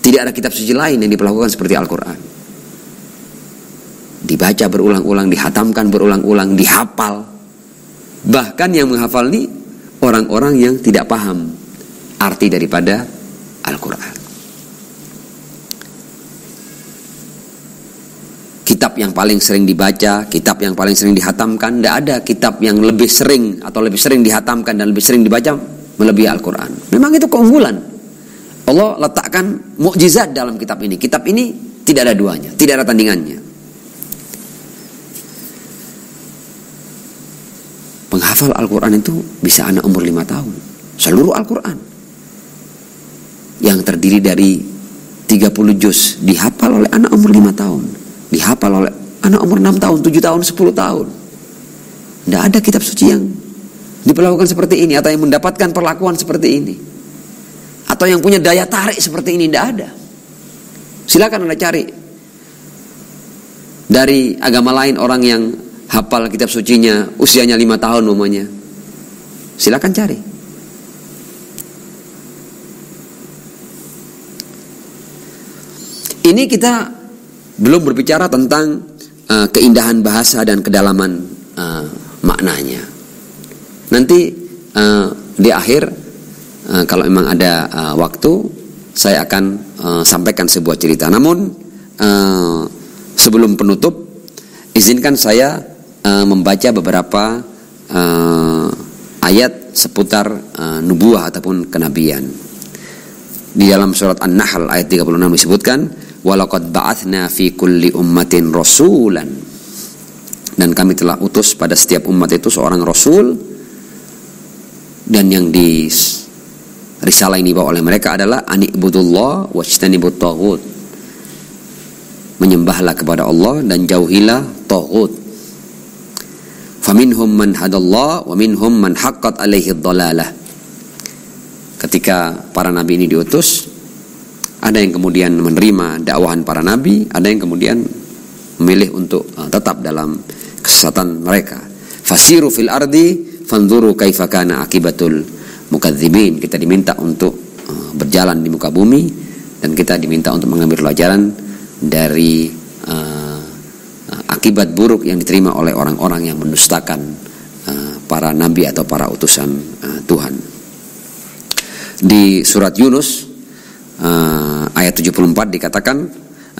Tidak ada kitab suci lain yang diperlakukan seperti Al-Quran. Dibaca berulang-ulang, dihatamkan berulang-ulang, dihafal. Bahkan yang menghafal ini orang-orang yang tidak paham arti daripada Al-Quran. Kitab yang paling sering dibaca, kitab yang paling sering dihatamkan, tidak ada kitab yang lebih sering atau lebih sering dihatamkan dan lebih sering dibaca melebihi Al-Quran. Memang itu keunggulan. Allah letakkan mukjizat dalam kitab ini. Kitab ini tidak ada duanya, tidak ada tandingannya. Penghafal Al-Quran itu bisa anak umur 5 tahun. Seluruh Al-Quran yang terdiri dari 30 juz dihafal oleh anak umur 5 tahun. Dihafal oleh anak umur 6 tahun, 7 tahun, 10 tahun. Tidak ada kitab suci yang diperlakukan seperti ini, atau yang mendapatkan perlakuan seperti ini, atau yang punya daya tarik seperti ini. Tidak ada. Silakan Anda cari dari agama lain orang yang hafal kitab sucinya usianya 5 tahun umumnya. Silakan cari. Ini kita belum berbicara tentang keindahan bahasa dan kedalaman maknanya. Nanti di akhir kalau memang ada waktu, saya akan sampaikan sebuah cerita. Namun sebelum penutup, izinkan saya membaca beberapa ayat seputar nubuah ataupun kenabian. Di dalam surat An-Nahl ayat 36 disebutkan, walaqad ba'atsna fi kulli ummatin rasulan, dan kami telah utus pada setiap umat itu seorang rasul, dan yang di risalah ini dibawa oleh mereka adalah ani'budullah wajtanibut taghut, menyembahlah kepada Allah dan jauhilah taghut. Faminhum man hadallah wa minhum man haqqat alaihi dhalalah. Ketika para nabi ini diutus, ada yang kemudian menerima dakwahan para nabi, ada yang kemudian memilih untuk tetap dalam kesesatan mereka. Fasiru fil ardi fanzuru kaifa kana akibatul mukadzibin. Kita diminta untuk berjalan di muka bumi, dan kita diminta untuk mengambil pelajaran dari akibat buruk yang diterima oleh orang-orang yang mendustakan para nabi atau para utusan Tuhan. Di surat Yunus ayat 74 dikatakan,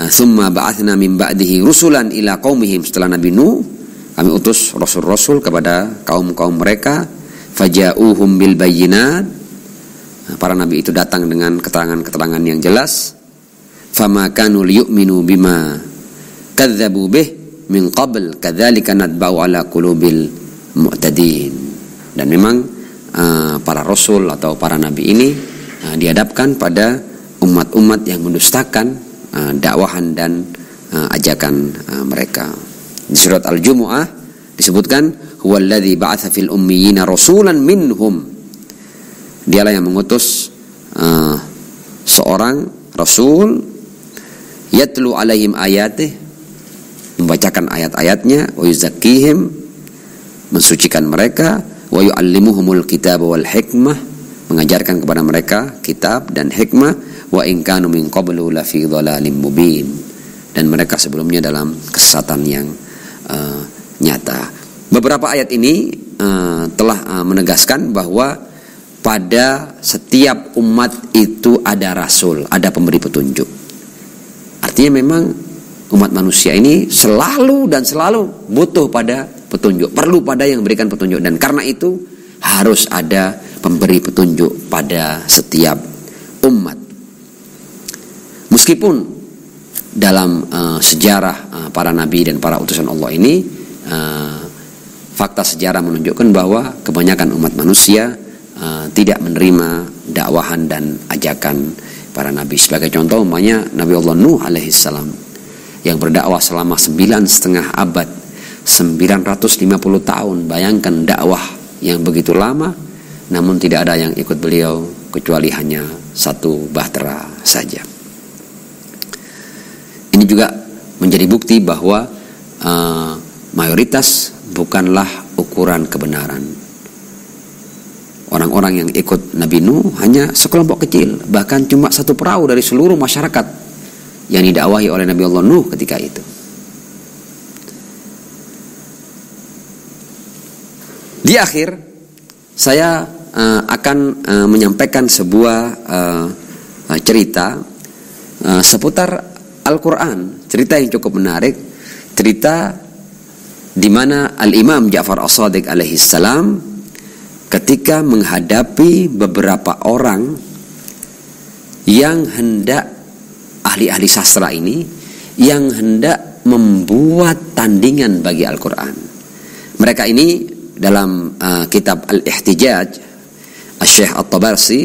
"Tsumma ba'atsna min ba'dihi rusulan ila qaumihim." Setelah Nabi Nuh, kami utus rasul-rasul kepada kaum-kaum mereka, faja'uhum bil bayyinat. Para nabi itu datang dengan keterangan-keterangan yang jelas. Fama kanu liyu'minu bima kadzdzabu bih min qabl kadzalika nadba'u ala qulubil mu'tadin. Dan memang para rasul atau para nabi ini dihadapkan pada umat-umat yang mendustakan dakwahan dan ajakan mereka. Di surat Al-Jumu'ah disebutkan, huwallazi ba'atsa fil ummiyina rasulan minhum. Dialah yang mengutus seorang rasul, yatlu alaihim ayatih, membacakan ayat-ayatnya, wa yuzakkihim, mensucikan mereka, wa yu'allimuhumul kitab wal hikmah, mengajarkan kepada mereka kitab dan hikmah, wa in kanu min qablu lafi dhalalim mubin, dan mereka sebelumnya dalam kesesatan yang nyata. Beberapa ayat ini telah menegaskan bahwa pada setiap umat itu ada rasul, ada pemberi petunjuk. Artinya memang umat manusia ini selalu butuh pada petunjuk, perlu pada yang memberikan petunjuk, dan karena itu harus ada pemberi petunjuk pada setiap umat. Meskipun dalam sejarah para nabi dan para utusan Allah ini, fakta sejarah menunjukkan bahwa kebanyakan umat manusia tidak menerima dakwahan dan ajakan para nabi. Sebagai contoh, umpamanya Nabi Allah Nuh alaihissalam yang berdakwah selama 9,5 abad, 950 tahun. Bayangkan dakwah yang begitu lama, namun tidak ada yang ikut beliau kecuali hanya 1 bahtera saja. Ini juga menjadi bukti bahwa mayoritas bukanlah ukuran kebenaran. Orang-orang yang ikut Nabi Nuh hanya sekelompok kecil, bahkan cuma 1 perahu dari seluruh masyarakat yang didakwahi oleh Nabi Allah Nuh ketika itu. Di akhir, saya akan menyampaikan sebuah cerita seputar Al-Quran. Cerita yang cukup menarik, cerita di mana Al-Imam Ja'far As-Shadiq alaihissalam ketika menghadapi beberapa orang yang hendak, ahli-ahli sastra ini, yang hendak membuat tandingan bagi Al-Quran. Mereka ini dalam kitab Al-Ihtijaj, Asy-Syaikh At-Tabarsi,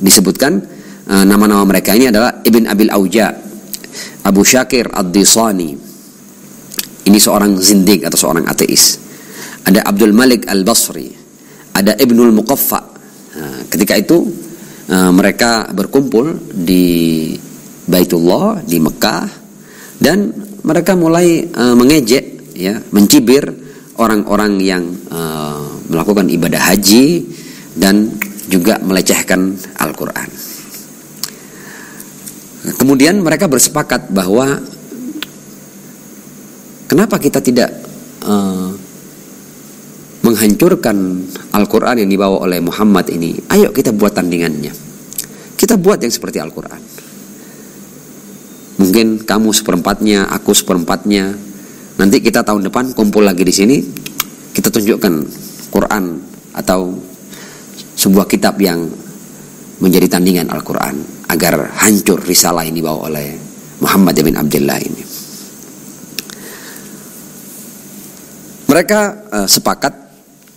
disebutkan nama-nama mereka ini adalah Ibn Abil Auja, Abu Syakir Ad-Disani, ini seorang zindiq atau seorang ateis. Ada Abdul Malik Al-Basri, ada Ibnul Muqaffa. Ketika itu mereka berkumpul di Baitullah di Mekah, dan mereka mulai mengejek, mencibir orang-orang yang melakukan ibadah haji dan juga melecehkan Al-Quran. Kemudian mereka bersepakat bahwa kenapa kita tidak menghancurkan Al-Quran yang dibawa oleh Muhammad ini. Ayo kita buat tandingannya. Kita buat yang seperti Al-Quran. Mungkin kamu 1/4-nya, aku 1/4-nya. Nanti kita tahun depan kumpul lagi di sini, kita tunjukkan Quran atau sebuah kitab yang menjadi tandingan Al-Quran agar hancur risalah yang dibawa oleh Muhammad bin Abdullah ini. Mereka sepakat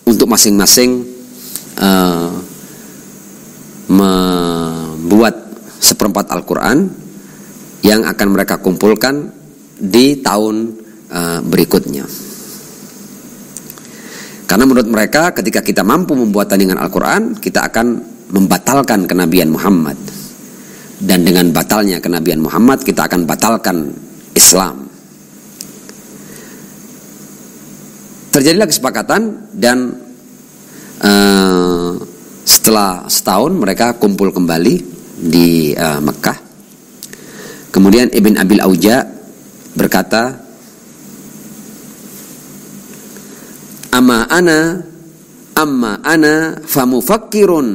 untuk masing-masing membuat 1/4 Al-Quran yang akan mereka kumpulkan di tahun berikutnya. Karena menurut mereka ketika kita mampu membuat tandingan Al-Quran, kita akan membatalkan kenabian Muhammad. Dan dengan batalnya kenabian Muhammad, kita akan batalkan Islam. Terjadilah kesepakatan dan setelah setahun mereka kumpul kembali di Mekah. Kemudian Ibn Abil Auja berkata, Amma ana famufakkirun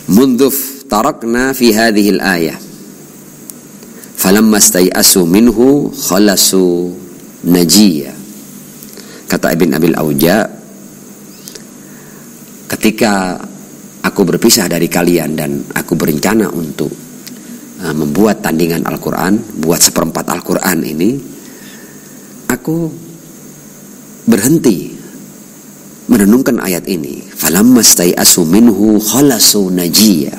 mundhuf tarakna fi hadhil ayah falamma stai'asu minhu khalasu najiyya. Kata Ibn Abil Auja, ketika aku berpisah dari kalian dan aku berencana untuk membuat tandingan Al-Quran, buat seperempat Al-Quran ini, aku berhenti merenungkan ayat ini. Falamma stai'asu minhu khalasu najiyya.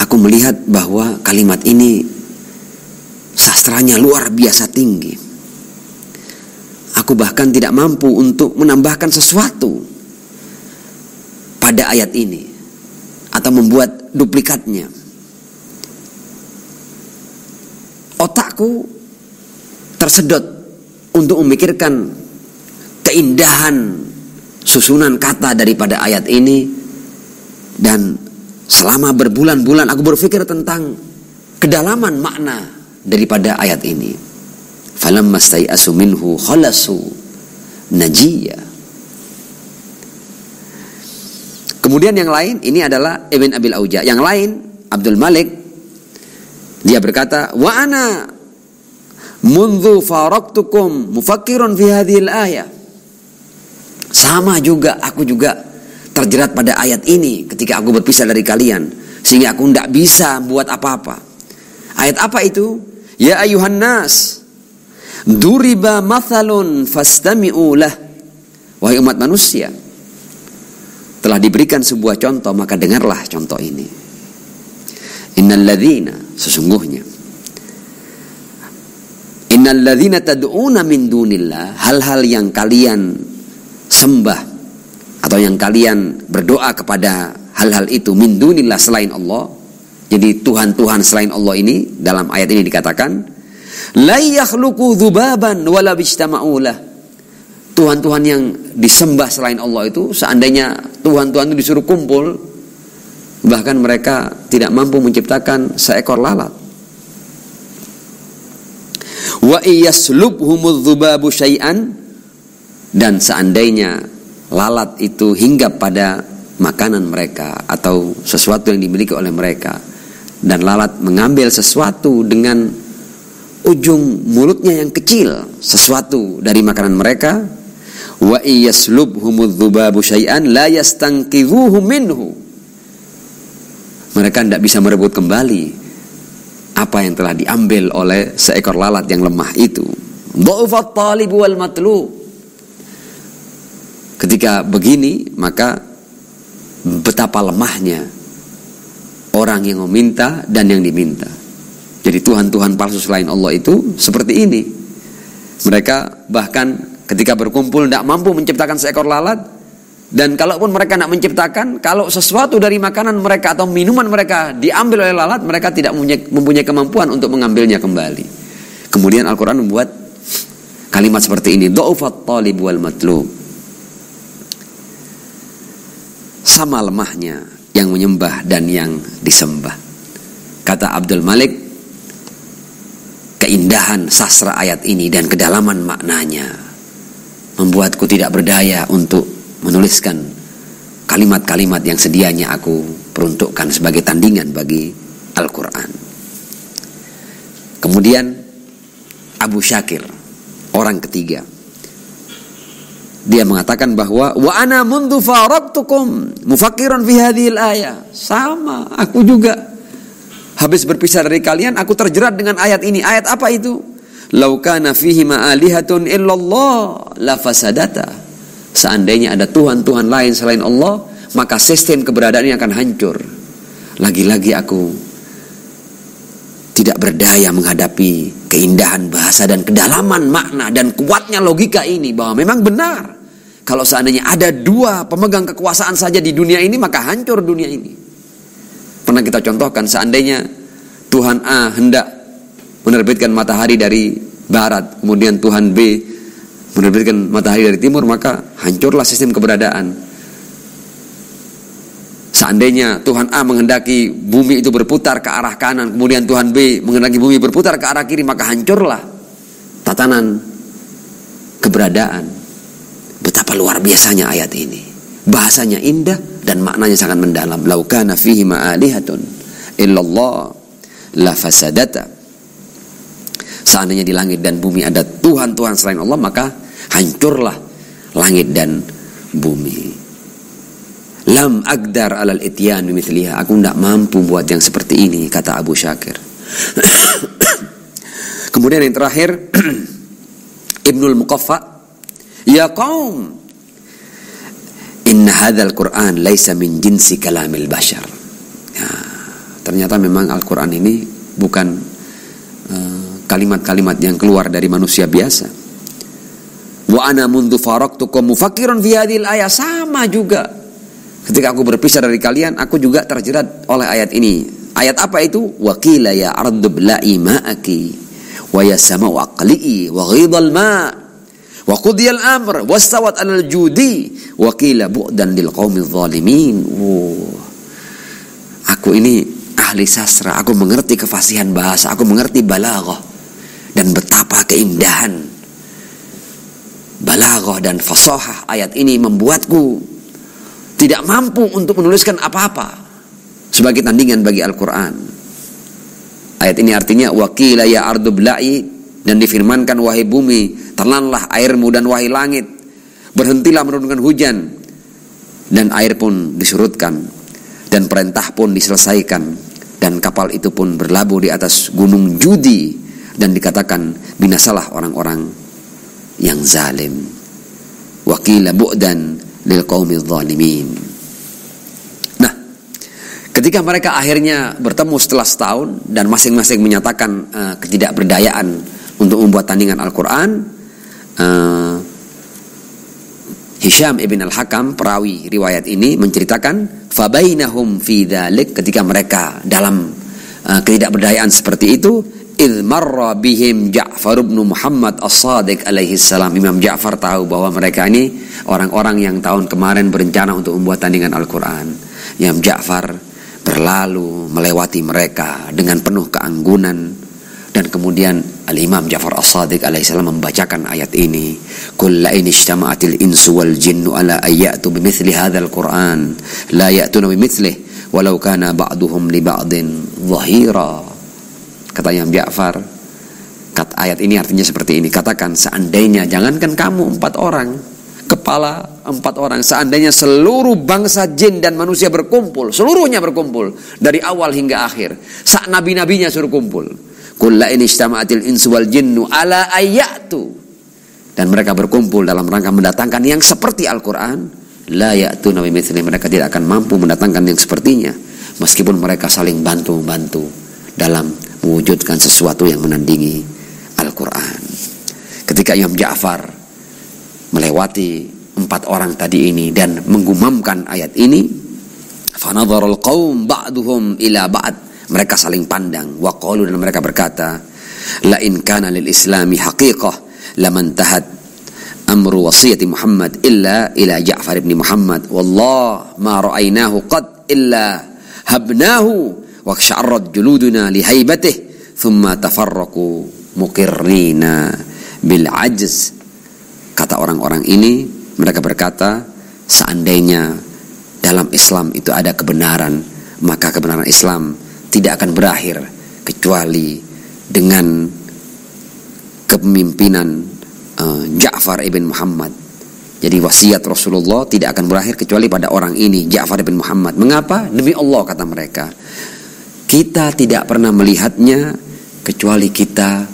Aku melihat bahwa kalimat ini sastranya luar biasa tinggi. Aku bahkan tidak mampu untuk menambahkan sesuatu pada ayat ini atau membuat duplikatnya. Otakku tersedot untuk memikirkan keindahan susunan kata daripada ayat ini, dan selama berbulan-bulan aku berpikir tentang kedalaman makna daripada ayat ini. Falamma stai'asu minhu khalasu najiyya. Kemudian yang lain, ini adalah Ibn Abil Auja. Yang lain, Abdul Malik, dia berkata, wa ana mundhu faraktukum mufakkirun fi hadhil ayah. Sama juga, aku juga terjerat pada ayat ini ketika aku berpisah dari kalian, sehingga aku tidak bisa buat apa-apa. Ayat apa itu? Ya ayuhan nas, duriba mathalun fastami'u lah. Wahai umat manusia, telah diberikan sebuah contoh, maka dengarlah contoh ini. Innal ladzina, sesungguhnya innal ladzina tad'una min dunillah, hal-hal yang kalian sembah atau yang kalian berdoa kepada hal-hal itu, min dunillah, selain Allah. Jadi Tuhan-Tuhan selain Allah ini dalam ayat ini dikatakan la yakhluqu dzubaban wala bijtama'u lah. Tuhan-Tuhan yang disembah selain Allah itu, seandainya Tuhan-Tuhan itu disuruh kumpul, bahkan mereka tidak mampu menciptakan seekor lalat. Wa iyaslubhumudz dzubabu syai'an, dan seandainya lalat itu hinggap pada makanan mereka atau sesuatu yang dimiliki oleh mereka, dan lalat mengambil sesuatu dengan ujung mulutnya yang kecil, sesuatu dari makanan mereka, wa iyaslubhumudz dzubabu syai'an la yastanqidhuhu minhu, mereka tidak bisa merebut kembali apa yang telah diambil oleh seekor lalat yang lemah itu. Dha'ufat talib wal matlub. Ketika begini, maka betapa lemahnya orang yang meminta dan yang diminta. Jadi Tuhan-Tuhan palsu selain Allah itu seperti ini. Mereka bahkan ketika berkumpul tidak mampu menciptakan seekor lalat. Dan kalaupun mereka nak menciptakan, kalau sesuatu dari makanan mereka atau minuman mereka diambil oleh lalat, mereka tidak mempunyai kemampuan untuk mengambilnya kembali. Kemudian Al-Quran membuat kalimat seperti ini, dha'ufat talib wal matlub. Sama lemahnya yang menyembah dan yang disembah. Kata Abdul Malik, keindahan sastra ayat ini dan kedalaman maknanya membuatku tidak berdaya untuk menuliskan kalimat-kalimat yang sedianya aku peruntukkan sebagai tandingan bagi Al-Quran. Kemudian Abu Syakir, orang ketiga, dia mengatakan bahwa wa ana mundu faraktukum mufakkirun fi hadhil ayah. Sama, aku juga habis berpisah dari kalian, aku terjerat dengan ayat ini. Ayat apa itu? Lau kana fihi ma'alihatun illallah la fasadata. Seandainya ada Tuhan-Tuhan lain selain Allah, maka sistem keberadaannya akan hancur. Lagi-lagi aku tidak berdaya menghadapi keindahan bahasa dan kedalaman makna dan kuatnya logika ini, bahwa memang benar kalau seandainya ada dua pemegang kekuasaan saja di dunia ini, maka hancur dunia ini. Pernah kita contohkan, seandainya Tuhan A hendak menerbitkan matahari dari barat, kemudian Tuhan B menerbitkan matahari dari timur, maka hancurlah sistem keberadaan. Seandainya Tuhan A menghendaki bumi itu berputar ke arah kanan, kemudian Tuhan B menghendaki bumi berputar ke arah kiri, maka hancurlah tatanan keberadaan. Betapa luar biasanya ayat ini. Bahasanya indah dan maknanya sangat mendalam. Lau kana fihi ma'alihatun illallah la fasadata. Seandainya di langit dan bumi ada Tuhan-Tuhan selain Allah, maka hancurlah langit dan bumi. Lam agdar alal ityan bimithliha. Aku tidak mampu buat yang seperti ini, kata Abu Syakir. Kemudian yang terakhir, Ibnul Muqaffa, ya qaum, inna hadzal Qur'an laisa min jinsi kalamil bashar. Ya, ternyata memang Al-Qur'an ini bukan kalimat-kalimat yang keluar dari manusia biasa. Wa ana mundu faraktukum mufakkirun fi hadhil ayat. Sama juga, ketika aku berpisah dari kalian, aku juga terjerat oleh ayat ini. Ayat apa itu? Wa qila ya ardu bla'i ma'aki wa ya sama'u aqli'i wa ghidal ma' wa qudiyal amr wastawat 'alal judi wa qila bu'dan lil qaumidz zalimin. Aku ini ahli sastra, aku mengerti kefasihan bahasa, aku mengerti balaghah, dan betapa keindahan balaghah dan fasahah ayat ini membuatku tidak mampu untuk menuliskan apa-apa sebagai tandingan bagi Al-Quran. Ayat ini artinya waqila ya ardu bla'i, dan difirmankan wahai bumi, telanlah airmu, dan wahai langit, berhentilah menurunkan hujan, dan air pun disurutkan, dan perintah pun diselesaikan, dan kapal itu pun berlabuh di atas gunung Judi, dan dikatakan binasalah orang-orang yang zalim. Waqila bu'dan lil qaumidz zalimin. Nah, ketika mereka akhirnya bertemu setelah setahun dan masing-masing menyatakan ketidakberdayaan untuk membuat tandingan Al-Quran, Hisham ibn al-Hakam, perawi riwayat ini, menceritakan fabainahum fi dzalik, ketika mereka dalam ketidakberdayaan seperti itu, idh marra bihim Ja'far ibn Muhammad as-Sadiq alaihi salam. Imam Ja'far tahu bahwa mereka ini orang-orang yang tahun kemarin berencana untuk membuat tandingan Al-Quran. Imam Ja'far berlalu melewati mereka dengan penuh keanggunan, dan kemudian Al-Imam Ja'far as-Sadiq alaihi salam membacakan ayat ini, qul la in ijtama'atil insu wal jinnu ala ayyatu bimithli hadzal Qur'an la ya'tuna bimithlihi walau kana ba'duhum li ba'din dhahira. Kata Imam Ja'far, ayat ini artinya seperti ini, katakan seandainya, jangankan kamu 4 orang, kepala 4 orang, seandainya seluruh bangsa jin dan manusia berkumpul, seluruhnya berkumpul dari awal hingga akhir, sak nabi-nabinya suruh kumpul, qul la in ijtama'atil insu wal jinnu ala ayyatu, dan mereka berkumpul dalam rangka mendatangkan yang seperti Al-Quran, la ya'tuna bimithlihi, mereka tidak akan mampu mendatangkan yang sepertinya, meskipun mereka saling bantu-bantu dalam mewujudkan sesuatu yang menandingi Al-Quran. Ketika Imam Ja'far melewati 4 orang tadi ini dan menggumamkan ayat ini, fanadharul qaum ba'duhum ila ba'd, mereka saling pandang, waqalu, dan mereka berkata, la in kana lil islami haqiqah lamantahat amru wasiyati Muhammad illa ila Ja'far ibn Muhammad, wallah ma ra'aynahu qad illa habnahu wa sya'arrat juluduna li haibatih thumma tafarraqu muqirrina bil ajz. Kata orang-orang ini, mereka berkata, seandainya dalam Islam itu ada kebenaran, maka kebenaran Islam tidak akan berakhir kecuali dengan kepemimpinan Ja'far ibn Muhammad. Jadi wasiat Rasulullah tidak akan berakhir kecuali pada orang ini, Ja'far ibn Muhammad. Mengapa? Demi Allah, kata mereka, kita tidak pernah melihatnya kecuali kita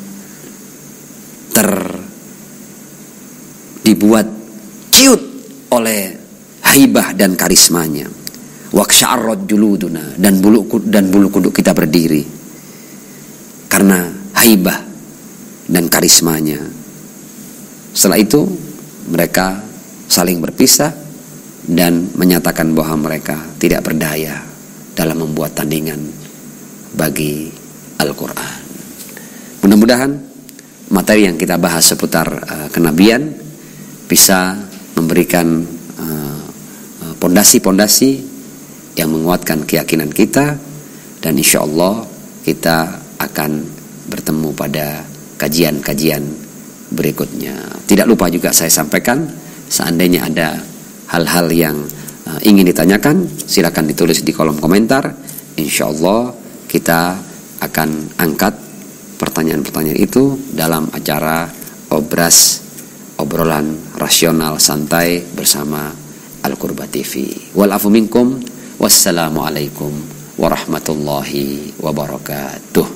dibuat ciut oleh haibah dan karismanya. Waqsha'arrat juluduna, dan bulu kuduk kita berdiri. karena haibah dan karismanya. Setelah itu mereka saling berpisah dan menyatakan bahwa mereka tidak berdaya dalam membuat tandingan bagi Al-Quran. Mudah-mudahan materi yang kita bahas seputar kenabian bisa memberikan pondasi-pondasi yang menguatkan keyakinan kita, dan insya Allah kita akan bertemu pada kajian-kajian berikutnya. Tidak lupa juga saya sampaikan, seandainya ada hal-hal yang ingin ditanyakan, silakan ditulis di kolom komentar. Insya Allah kita akan angkat pertanyaan-pertanyaan itu dalam acara obrolan rasional santai bersama Al-Qurba TV. Wal afu minkum, wassalamualaikum warahmatullahi wabarakatuh.